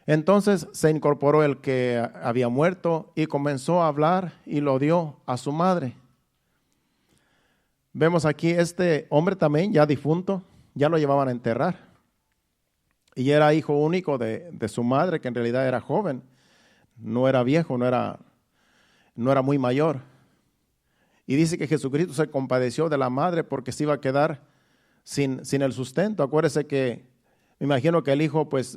Entonces se incorporó el que había muerto y comenzó a hablar y lo dio a su madre. Vemos aquí este hombre también ya difunto, ya lo llevaban a enterrar. Y era hijo único de su madre, que en realidad era joven, no era viejo, no era muy mayor. Y dice que Jesucristo se compadeció de la madre porque se iba a quedar sin el sustento. Acuérdese que me imagino que el hijo pues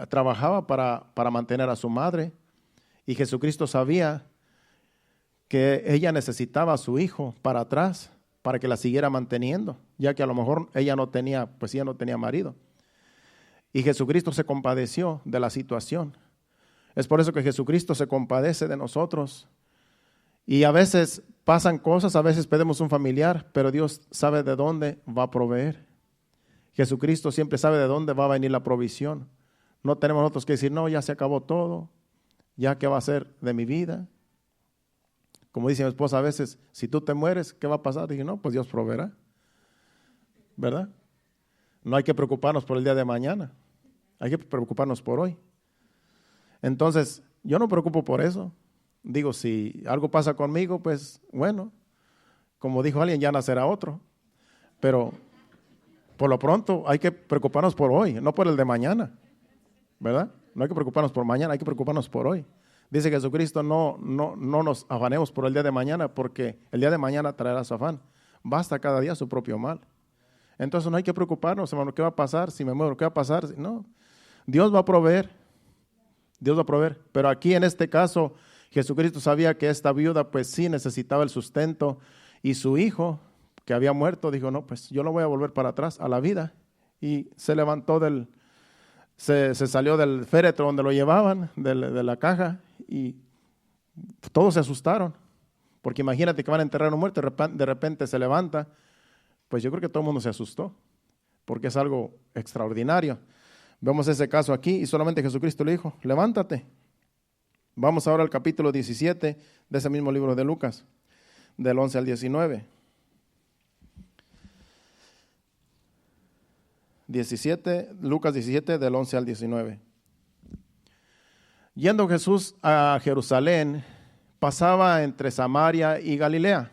trabajaba para mantener a su madre, y Jesucristo sabía que ella necesitaba a su hijo para atrás para que la siguiera manteniendo, ya que a lo mejor ella no tenía marido. Y Jesucristo se compadeció de la situación. Es por eso que Jesucristo se compadece de nosotros Y a veces pasan cosas, a veces pedimos un familiar, pero Dios sabe de dónde va a proveer. Jesucristo siempre sabe de dónde va a venir la provisión. No tenemos nosotros que decir, no, ya se acabó todo, ya qué va a ser de mi vida. Como dice mi esposa a veces, si tú te mueres, ¿qué va a pasar? Dije, no, pues Dios proveerá, ¿verdad? No hay que preocuparnos por el día de mañana, hay que preocuparnos por hoy. Entonces, yo no me preocupo por eso. Digo, si algo pasa conmigo, pues bueno, como dijo alguien, ya nacerá otro. Pero por lo pronto hay que preocuparnos por hoy, no por el de mañana, ¿verdad? No hay que preocuparnos por mañana, hay que preocuparnos por hoy. Dice Jesucristo, no nos afanemos por el día de mañana, porque el día de mañana traerá su afán. Basta cada día su propio mal. Entonces no hay que preocuparnos, hermano, ¿qué va a pasar? Si me muero, ¿qué va a pasar? No, Dios va a proveer. Dios va a proveer. Pero aquí en este caso, Jesucristo sabía que esta viuda pues sí necesitaba el sustento, y su hijo que había muerto dijo, no, pues yo no voy a volver para atrás a la vida. Y se levantó se salió del féretro donde lo llevaban, de la caja, y todos se asustaron. Porque imagínate que van a enterrar a un muerto, de repente se levanta. Pues yo creo que todo el mundo se asustó, porque es algo extraordinario. Vemos ese caso aquí y solamente Jesucristo le dijo, levántate. Vamos ahora al capítulo 17 de ese mismo libro de Lucas, del 11 al 19. 17, Lucas 17, del 11 al 19. Yendo Jesús a Jerusalén, pasaba entre Samaria y Galilea.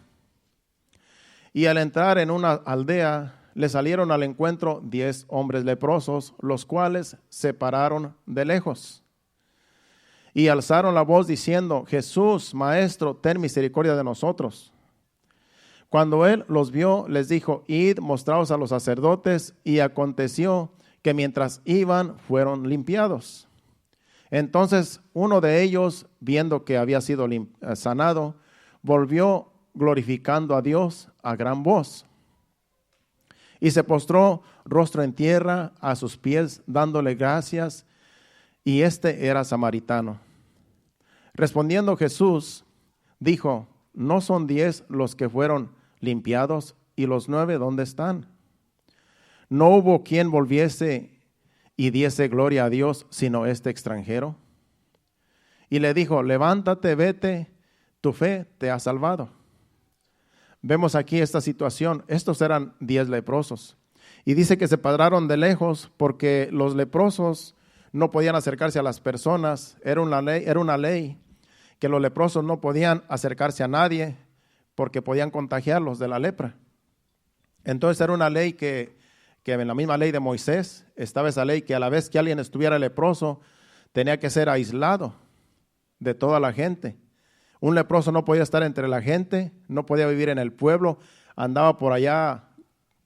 Y al entrar en una aldea, le salieron al encuentro 10 hombres leprosos, los cuales se pararon de lejos. Y alzaron la voz diciendo, Jesús, Maestro, ten misericordia de nosotros. Cuando él los vio, les dijo, id, mostraos a los sacerdotes, y aconteció que mientras iban, fueron limpiados. Entonces uno de ellos, viendo que había sido sanado, volvió glorificando a Dios a gran voz. Y se postró rostro en tierra a sus pies, dándole gracias, y era samaritano. Respondiendo Jesús, dijo, ¿no son 10 los que fueron limpiados? ¿Y los 9 dónde están? ¿No hubo quien volviese y diese gloria a Dios, sino este extranjero? Y le dijo, levántate, vete, tu fe te ha salvado. Vemos aquí esta situación. Estos eran 10 leprosos. Y dice que se pararon de lejos porque los leprosos no podían acercarse a las personas. Era una ley que los leprosos no podían acercarse a nadie porque podían contagiarlos de la lepra. Entonces era una ley que en la misma ley de Moisés estaba esa ley que a la vez que alguien estuviera leproso tenía que ser aislado de toda la gente. Un leproso no podía estar entre la gente, no podía vivir en el pueblo, andaba por allá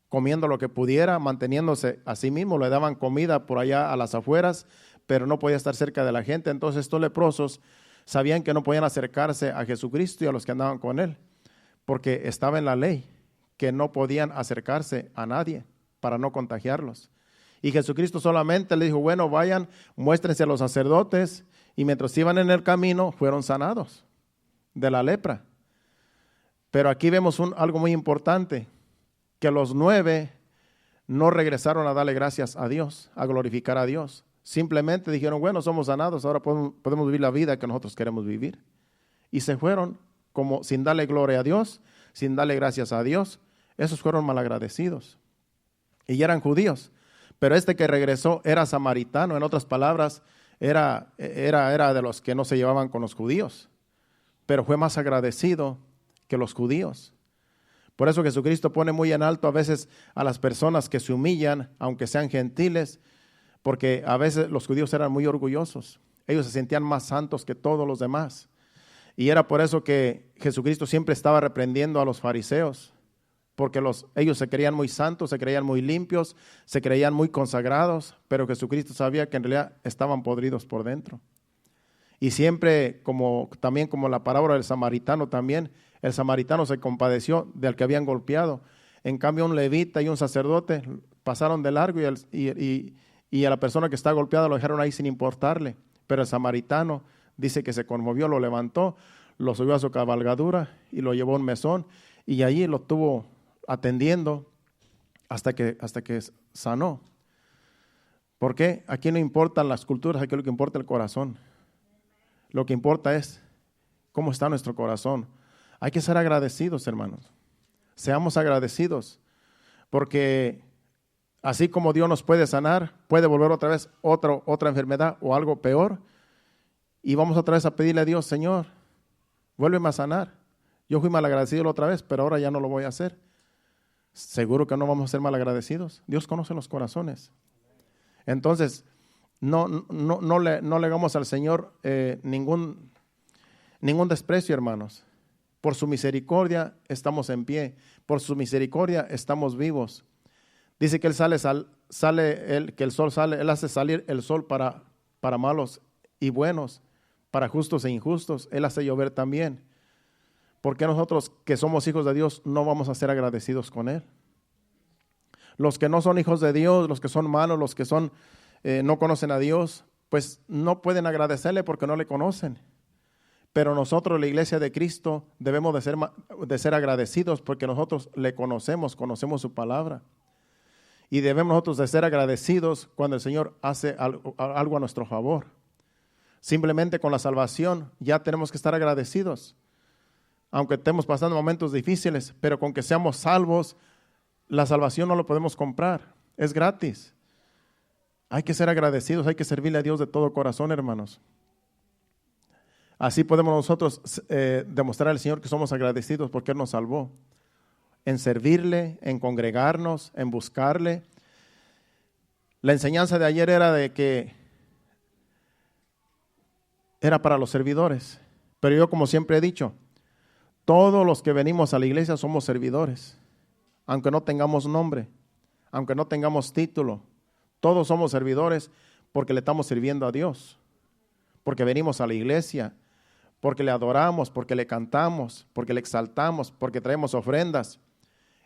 comiendo lo que pudiera, manteniéndose a sí mismo, le daban comida por allá a las afueras, pero no podía estar cerca de la gente. Entonces estos leprosos sabían que no podían acercarse a Jesucristo y a los que andaban con él, porque estaba en la ley que no podían acercarse a nadie para no contagiarlos. Y Jesucristo solamente le dijo, bueno, vayan, muéstrense a los sacerdotes, y mientras iban en el camino fueron sanados de la lepra. Pero aquí vemos algo muy importante, que los 9 no regresaron a darle gracias a Dios, a glorificar a Dios. Simplemente dijeron, bueno, somos sanados, ahora podemos vivir la vida que nosotros queremos vivir. Y se fueron como sin darle gloria a Dios, sin darle gracias a Dios. Esos fueron malagradecidos. Y eran judíos. Pero este que regresó era samaritano, en otras palabras, era de los que no se llevaban con los judíos, pero fue más agradecido que los judíos. Por eso Jesucristo pone muy en alto a veces a las personas que se humillan, aunque sean gentiles, porque a veces los judíos eran muy orgullosos. Ellos se sentían más santos que todos los demás. Y era por eso que Jesucristo siempre estaba reprendiendo a los fariseos, porque ellos se creían muy santos, se creían muy limpios, se creían muy consagrados, pero Jesucristo sabía que en realidad estaban podridos por dentro. Y siempre, también como la parábola del samaritano también, el samaritano se compadeció del que habían golpeado. En cambio, un levita y un sacerdote pasaron de largo y a la persona que está golpeada lo dejaron ahí sin importarle. Pero el samaritano dice que se conmovió, lo levantó, lo subió a su cabalgadura y lo llevó a un mesón y allí lo estuvo atendiendo hasta que sanó. ¿Por qué? Aquí no importan las culturas, aquí lo que importa es el corazón. Lo que importa es cómo está nuestro corazón. Hay que ser agradecidos, hermanos. Seamos agradecidos, porque así como Dios nos puede sanar, puede volver otra vez otra enfermedad o algo peor, y vamos otra vez a pedirle a Dios, Señor, vuélveme a sanar. Yo fui malagradecido la otra vez, pero ahora ya no lo voy a hacer. Seguro que no vamos a ser malagradecidos. Dios conoce los corazones. Entonces, no le hagamos al Señor ningún desprecio, hermanos. Por su misericordia estamos en pie. Por su misericordia estamos vivos. Dice que Él que el sol sale, Él hace salir el sol para malos y buenos, para justos e injustos. Él hace llover también. ¿Por qué nosotros que somos hijos de Dios no vamos a ser agradecidos con Él? Los que no son hijos de Dios, los que son malos, los que no conocen a Dios, pues no pueden agradecerle porque no le conocen. Pero nosotros, la iglesia de Cristo, debemos de ser agradecidos porque nosotros le conocemos su palabra. Y debemos nosotros de ser agradecidos cuando el Señor hace algo a nuestro favor. Simplemente con la salvación ya tenemos que estar agradecidos. Aunque estemos pasando momentos difíciles, pero con que seamos salvos, la salvación no lo podemos comprar, es gratis. Hay que ser agradecidos, hay que servirle a Dios de todo corazón, hermanos. Así podemos nosotros demostrar al Señor que somos agradecidos porque Él nos salvó. En servirle, en congregarnos, en buscarle. La enseñanza de ayer era de que era para los servidores, pero yo, como siempre he dicho, todos los que venimos a la iglesia somos servidores. Aunque no tengamos nombre, aunque no tengamos título, todos somos servidores porque le estamos sirviendo a Dios, porque venimos a la iglesia, porque le adoramos, porque le cantamos, porque le exaltamos, porque traemos ofrendas.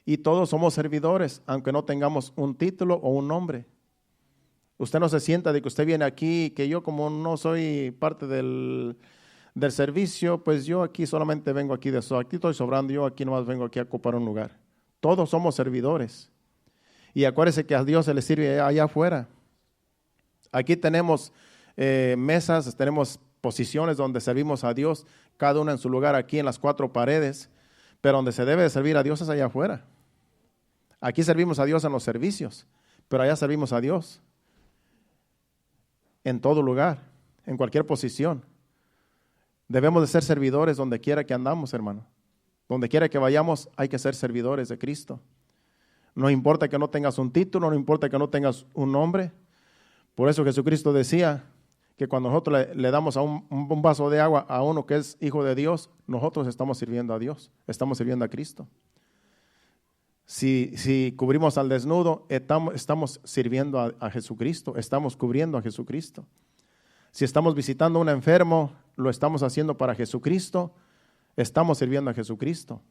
Y todos somos servidores, aunque no tengamos un título o un nombre. Usted no se sienta de que usted viene aquí, que yo como no soy parte del servicio, pues yo aquí solamente vengo aquí aquí estoy sobrando, yo aquí nomás vengo aquí a ocupar un lugar. Todos somos servidores. Y acuérdese que a Dios se le sirve allá afuera. Aquí tenemos mesas, tenemos posiciones donde servimos a Dios, cada una en su lugar aquí en las cuatro paredes, pero donde se debe de servir a Dios es allá afuera. Aquí servimos a Dios en los servicios, pero allá servimos a Dios en todo lugar, en cualquier posición. Debemos de ser servidores donde quiera que andamos, hermano. Donde quiera que vayamos, hay que ser servidores de Cristo. No importa que no tengas un título, no importa que no tengas un nombre. Por eso Jesucristo decía que cuando nosotros le damos a un vaso de agua a uno que es hijo de Dios, nosotros estamos sirviendo a Dios, estamos sirviendo a Cristo. Si cubrimos al desnudo, estamos sirviendo a Jesucristo, estamos cubriendo a Jesucristo. Si estamos visitando a un enfermo, lo estamos haciendo para Jesucristo, estamos sirviendo a Jesucristo.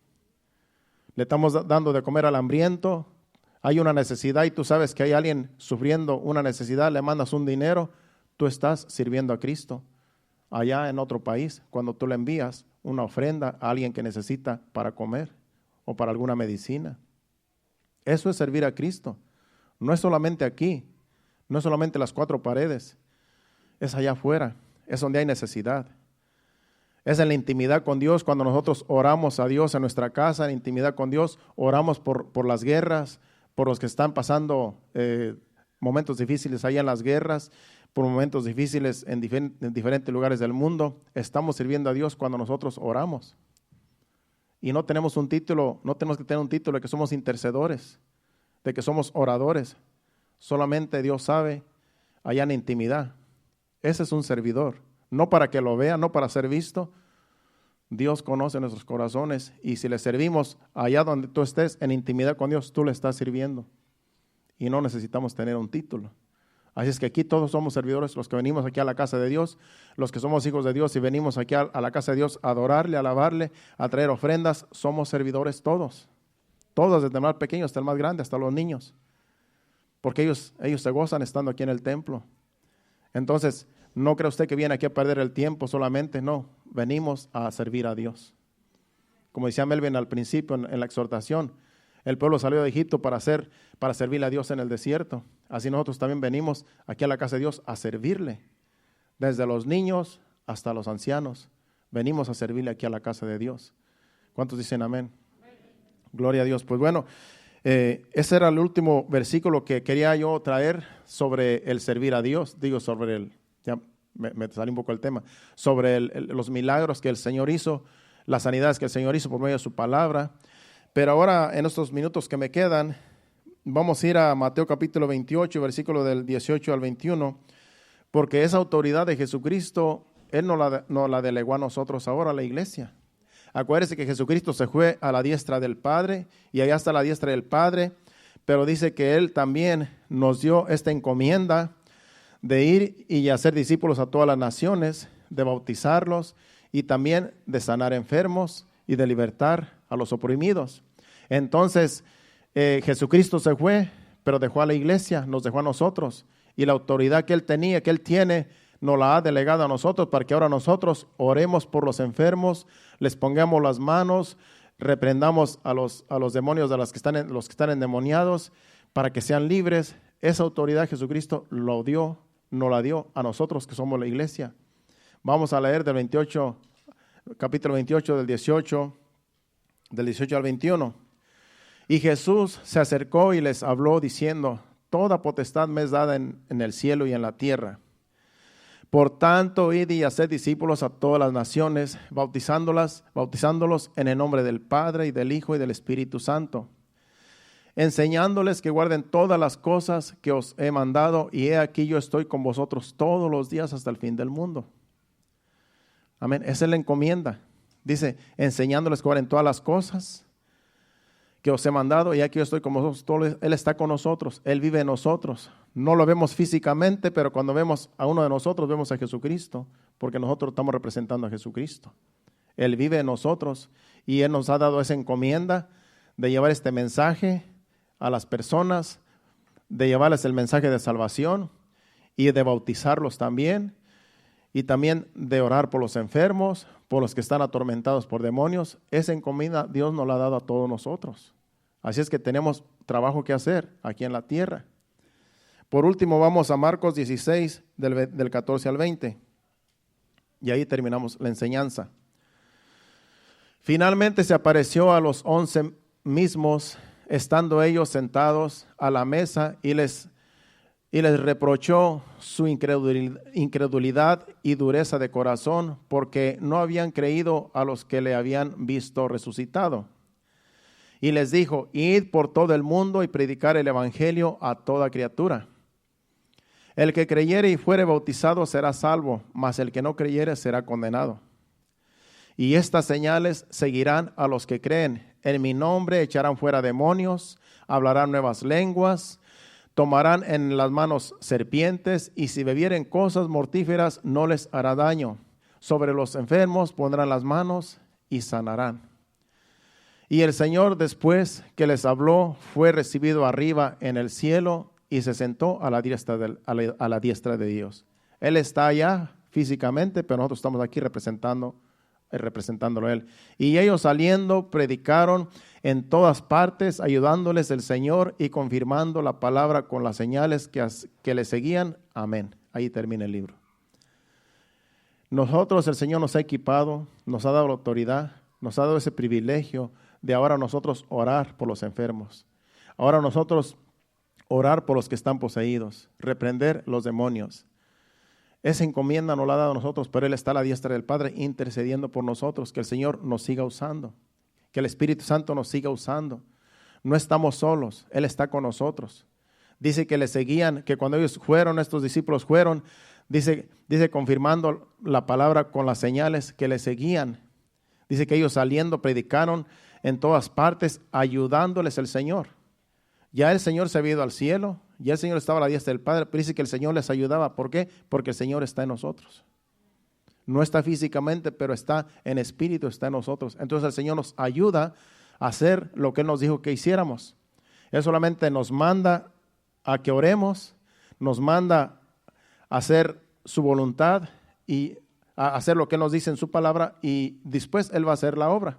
Le estamos dando de comer al hambriento, hay una necesidad y tú sabes que hay alguien sufriendo una necesidad, le mandas un dinero, tú estás sirviendo a Cristo. Allá en otro país, cuando tú le envías una ofrenda a alguien que necesita para comer o para alguna medicina. Eso es servir a Cristo. No es solamente aquí, no es solamente las cuatro paredes, es allá afuera, es donde hay necesidad. Es en la intimidad con Dios, cuando nosotros oramos a Dios en nuestra casa, en intimidad con Dios, oramos por las guerras, por los que están pasando momentos difíciles allá en las guerras, por momentos difíciles en diferentes lugares del mundo. Estamos sirviendo a Dios cuando nosotros oramos. Y no tenemos un título, no tenemos que tener un título de que somos intercedores, de que somos oradores. Solamente Dios sabe allá en intimidad. Ese es un servidor. No para que lo vea, no para ser visto. Dios conoce nuestros corazones y si le servimos allá donde tú estés en intimidad con Dios, tú le estás sirviendo. Y no necesitamos tener un título. Así es que aquí todos somos servidores, los que venimos aquí a la casa de Dios, los que somos hijos de Dios y venimos aquí a la casa de Dios a adorarle, a alabarle, a traer ofrendas, somos servidores todos. Todos, desde el más pequeño hasta el más grande, hasta los niños. Porque ellos se gozan estando aquí en el templo. Entonces, No cree usted que viene aquí a perder el tiempo solamente, no. Venimos a servir a Dios. Como decía Melvin al principio en la exhortación, el pueblo salió de Egipto para servirle a Dios en el desierto. Así nosotros también venimos aquí a la casa de Dios a servirle. Desde los niños hasta los ancianos. Venimos a servirle aquí a la casa de Dios. ¿Cuántos dicen amén? Gloria a Dios. Pues bueno, ese era el último versículo que quería yo traer sobre el servir a Dios. Digo, sobre el, ya me salió un poco el tema, sobre los milagros que el Señor hizo, las sanidades que el Señor hizo por medio de su palabra. Pero ahora, en estos minutos que me quedan, vamos a ir a Mateo capítulo 28, versículo del 18 al 21, porque esa autoridad de Jesucristo, Él no la delegó a nosotros ahora, a la iglesia. Acuérdese que Jesucristo se fue a la diestra del Padre y allá está la diestra del Padre, pero dice que Él también nos dio esta encomienda de ir y hacer discípulos a todas las naciones, de bautizarlos y también de sanar enfermos y de libertar a los oprimidos. Entonces, Jesucristo se fue, pero dejó a la iglesia, nos dejó a nosotros, y la autoridad que Él tenía, que Él tiene, nos la ha delegado a nosotros para que ahora nosotros oremos por los enfermos, les pongamos las manos, reprendamos a los demonios de los que están endemoniados para que sean libres. Esa autoridad Jesucristo nos la dio a nosotros que somos la iglesia. Vamos a leer capítulo 28 del 18 al 21. Y Jesús se acercó y les habló diciendo: toda potestad me es dada en el cielo y en la tierra. Por tanto, id y haced discípulos a todas las naciones, bautizándolos en el nombre del Padre y del Hijo y del Espíritu Santo, enseñándoles que guarden todas las cosas que os he mandado, y he aquí yo estoy con vosotros todos los días hasta el fin del mundo. Amén. Esa es la encomienda. Dice, enseñándoles que guarden todas las cosas que os he mandado, y aquí yo estoy con vosotros todos. Él está con nosotros, Él vive en nosotros. No lo vemos físicamente, pero cuando vemos a uno de nosotros, vemos a Jesucristo, porque nosotros estamos representando a Jesucristo. Él vive en nosotros y Él nos ha dado esa encomienda de llevar este mensaje a las personas, de llevarles el mensaje de salvación y de bautizarlos también, y también de orar por los enfermos, por los que están atormentados por demonios. Esa encomienda Dios nos la ha dado a todos nosotros. Así es que tenemos trabajo que hacer aquí en la tierra. Por último, vamos a Marcos 16, del 14 al 20. Y ahí terminamos la enseñanza. Finalmente se apareció a los 11 mismos, estando ellos sentados a la mesa, y les reprochó su incredulidad y dureza de corazón, porque no habían creído a los que le habían visto resucitado. Y les dijo: id por todo el mundo y predicar el evangelio a toda criatura. El que creyere y fuere bautizado será salvo, mas el que no creyere será condenado. Y estas señales seguirán a los que creen: en mi nombre echarán fuera demonios, hablarán nuevas lenguas, tomarán en las manos serpientes, y si bebieren cosas mortíferas no les hará daño. Sobre los enfermos pondrán las manos y sanarán. Y el Señor, después que les habló, fue recibido arriba en el cielo y se sentó a la diestra de Dios. Él está allá físicamente, pero nosotros estamos aquí representándolo a Él. Y ellos saliendo predicaron en todas partes, ayudándoles el Señor y confirmando la palabra con las señales que le seguían. Amén. Ahí termina el libro. Nosotros, el Señor nos ha equipado, nos ha dado la autoridad, nos ha dado ese privilegio de ahora nosotros orar por los enfermos. Ahora nosotros orar por los que están poseídos, reprender los demonios. Esa encomienda nos la ha dado a nosotros, pero Él está a la diestra del Padre intercediendo por nosotros, que el Señor nos siga usando, que el Espíritu Santo nos siga usando. No estamos solos, Él está con nosotros. Dice que le seguían, que cuando ellos fueron, estos discípulos fueron, dice confirmando la palabra con las señales que le seguían. Dice que ellos saliendo predicaron en todas partes, ayudándoles el Señor. Ya el Señor se había ido al cielo, ya el Señor estaba a la diestra del Padre, pero dice que el Señor les ayudaba. ¿Por qué? Porque el Señor está en nosotros. No está físicamente, pero está en espíritu, está en nosotros. Entonces el Señor nos ayuda a hacer lo que Él nos dijo que hiciéramos. Él solamente nos manda a que oremos, nos manda a hacer su voluntad y a hacer lo que nos dice en su palabra, y después Él va a hacer la obra.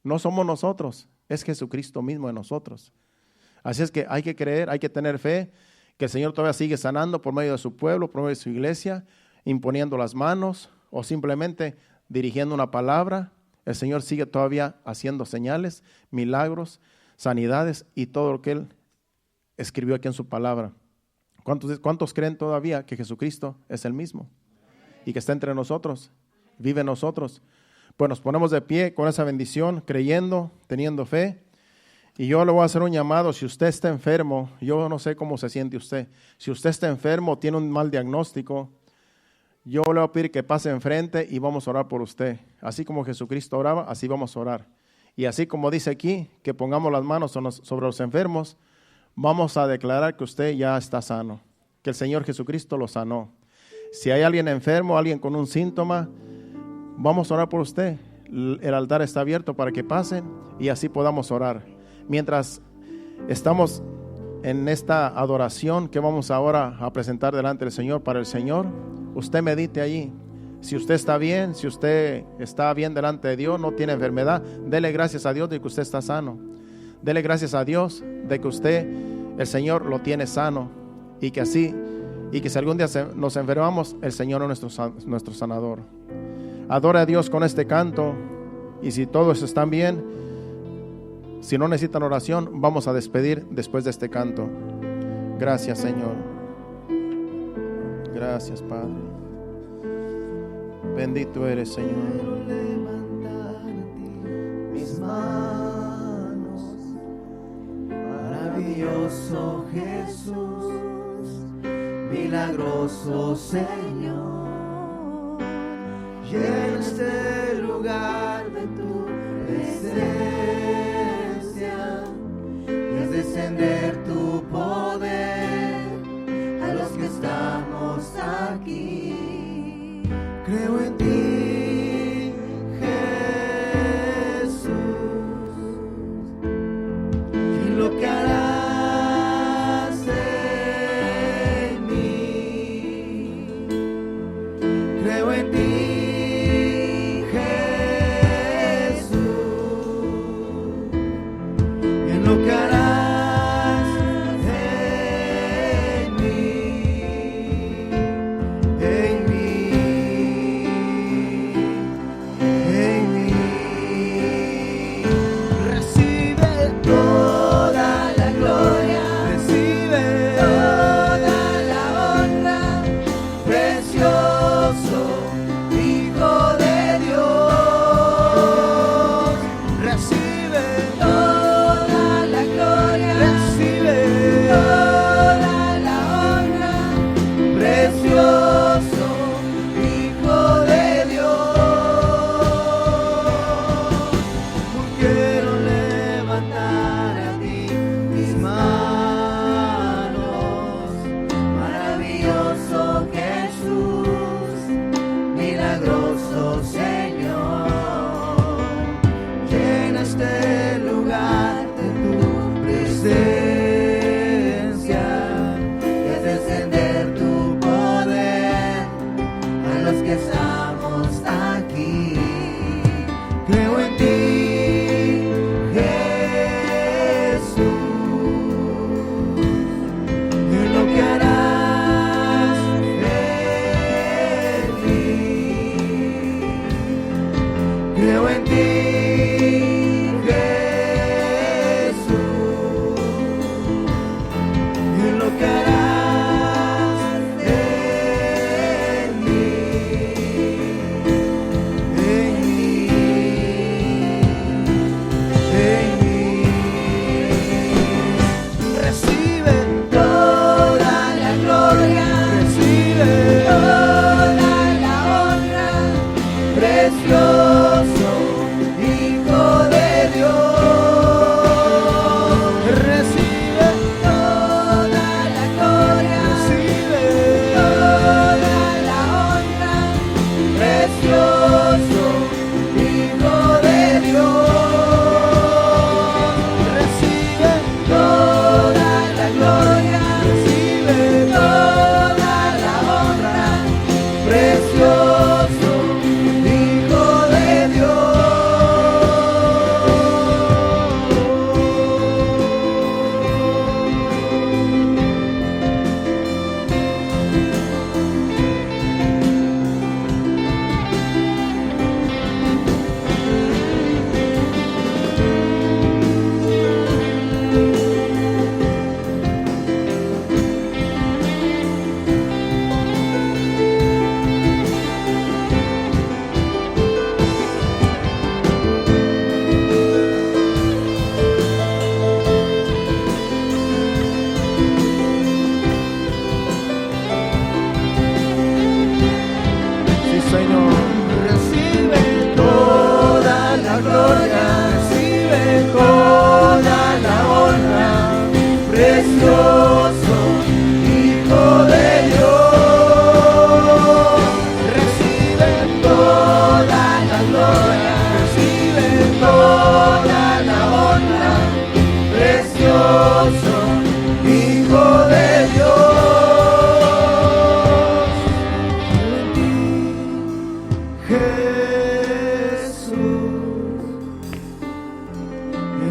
No somos nosotros, es Jesucristo mismo en nosotros. Así es que hay que creer, hay que tener fe, que el Señor todavía sigue sanando por medio de su pueblo, por medio de su iglesia, imponiendo las manos o simplemente dirigiendo una palabra. El Señor sigue todavía haciendo señales, milagros, sanidades y todo lo que Él escribió aquí en su palabra. ¿Cuántos creen todavía que Jesucristo es el mismo y que está entre nosotros, vive en nosotros? Pues nos ponemos de pie con esa bendición, creyendo, teniendo fe. Y yo le voy a hacer un llamado. Si usted está enfermo, yo no sé cómo se siente usted. Si usted está enfermo, tiene un mal diagnóstico, yo le voy a pedir que pase enfrente y vamos a orar por usted. Así como Jesucristo oraba, así vamos a orar. Y así como dice aquí, que pongamos las manos sobre los enfermos, vamos a declarar que usted ya está sano, que el Señor Jesucristo lo sanó. Si hay alguien enfermo, alguien con un síntoma, vamos a orar por usted. El altar está abierto para que pasen y así podamos orar. Mientras estamos en esta adoración que vamos ahora a presentar delante del Señor para el Señor, usted medite allí. Si usted está bien, si usted está bien delante de Dios, no tiene enfermedad, dele gracias a Dios de que usted está sano. Dele gracias a Dios de que usted, el Señor, lo tiene sano y que así, y que si algún día nos enfermamos, el Señor es nuestro sanador. Adore a Dios con este canto, y si todos están bien, si no necesitan oración, vamos a despedir después de este canto. Gracias, Señor. Gracias, Padre. Bendito eres, Señor. Mis manos, maravilloso Jesús, milagroso Señor, llena este lugar de tu presencia y haz descender tu poder a los que estamos aquí. Creo en ti, Jesús, y en lo que harás en mí. Creo en ti, Jesús, y en lo que harás en mí, en mí. Este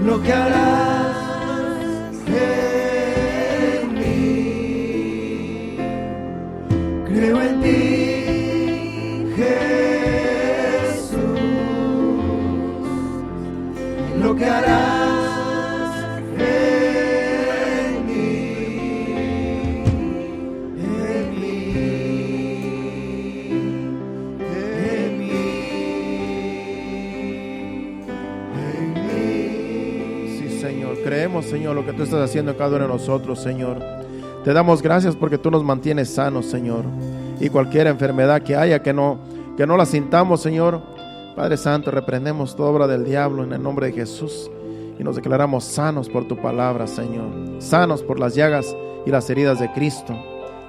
en lo que harás en mí. Creo en ti, Jesús, en lo que harás en mí, en mí. Sí, Señor, creemos, Señor, lo que tú estás haciendo en cada uno de nosotros, Señor. Te damos gracias porque tú nos mantienes sanos, Señor. Y cualquier enfermedad que haya, que no la sintamos, Señor. Padre Santo, reprendemos toda obra del diablo en el nombre de Jesús. Y nos declaramos sanos por tu palabra, Señor. Sanos por las llagas y las heridas de Cristo.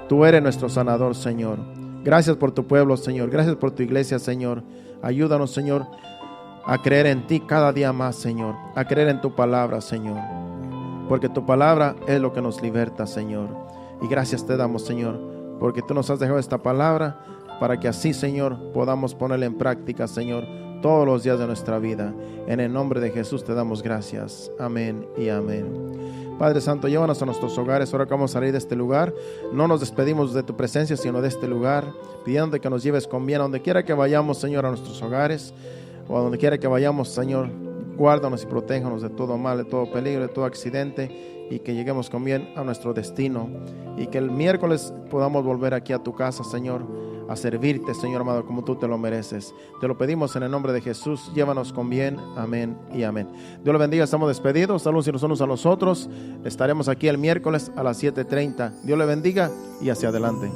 Tú eres nuestro sanador, Señor. Gracias por tu pueblo, Señor. Gracias por tu iglesia, Señor. Ayúdanos, Señor, a creer en ti cada día más, Señor. A creer en tu palabra, Señor. Porque tu palabra es lo que nos liberta, Señor. Y gracias te damos, Señor, porque tú nos has dejado esta palabra para que así, Señor, podamos ponerla en práctica, Señor, todos los días de nuestra vida. En el nombre de Jesús te damos gracias. Amén y amén. Padre Santo, llévanos a nuestros hogares. Ahora que vamos a salir de este lugar, no nos despedimos de tu presencia, sino de este lugar, pidiéndote que nos lleves con bien a donde quiera que vayamos, Señor, a nuestros hogares, o a donde quiera que vayamos, Señor. Guárdanos y protéjanos de todo mal, de todo peligro, de todo accidente, y que lleguemos con bien a nuestro destino, y que el miércoles podamos volver aquí a tu casa, Señor, a servirte, Señor amado, como tú te lo mereces. Te lo pedimos en el nombre de Jesús. Llévanos con bien. Amén y amén. Dios lo bendiga. Estamos despedidos. Saludos y los unos a los otros. Estaremos aquí el miércoles a las 7:30. Dios le bendiga y hacia adelante.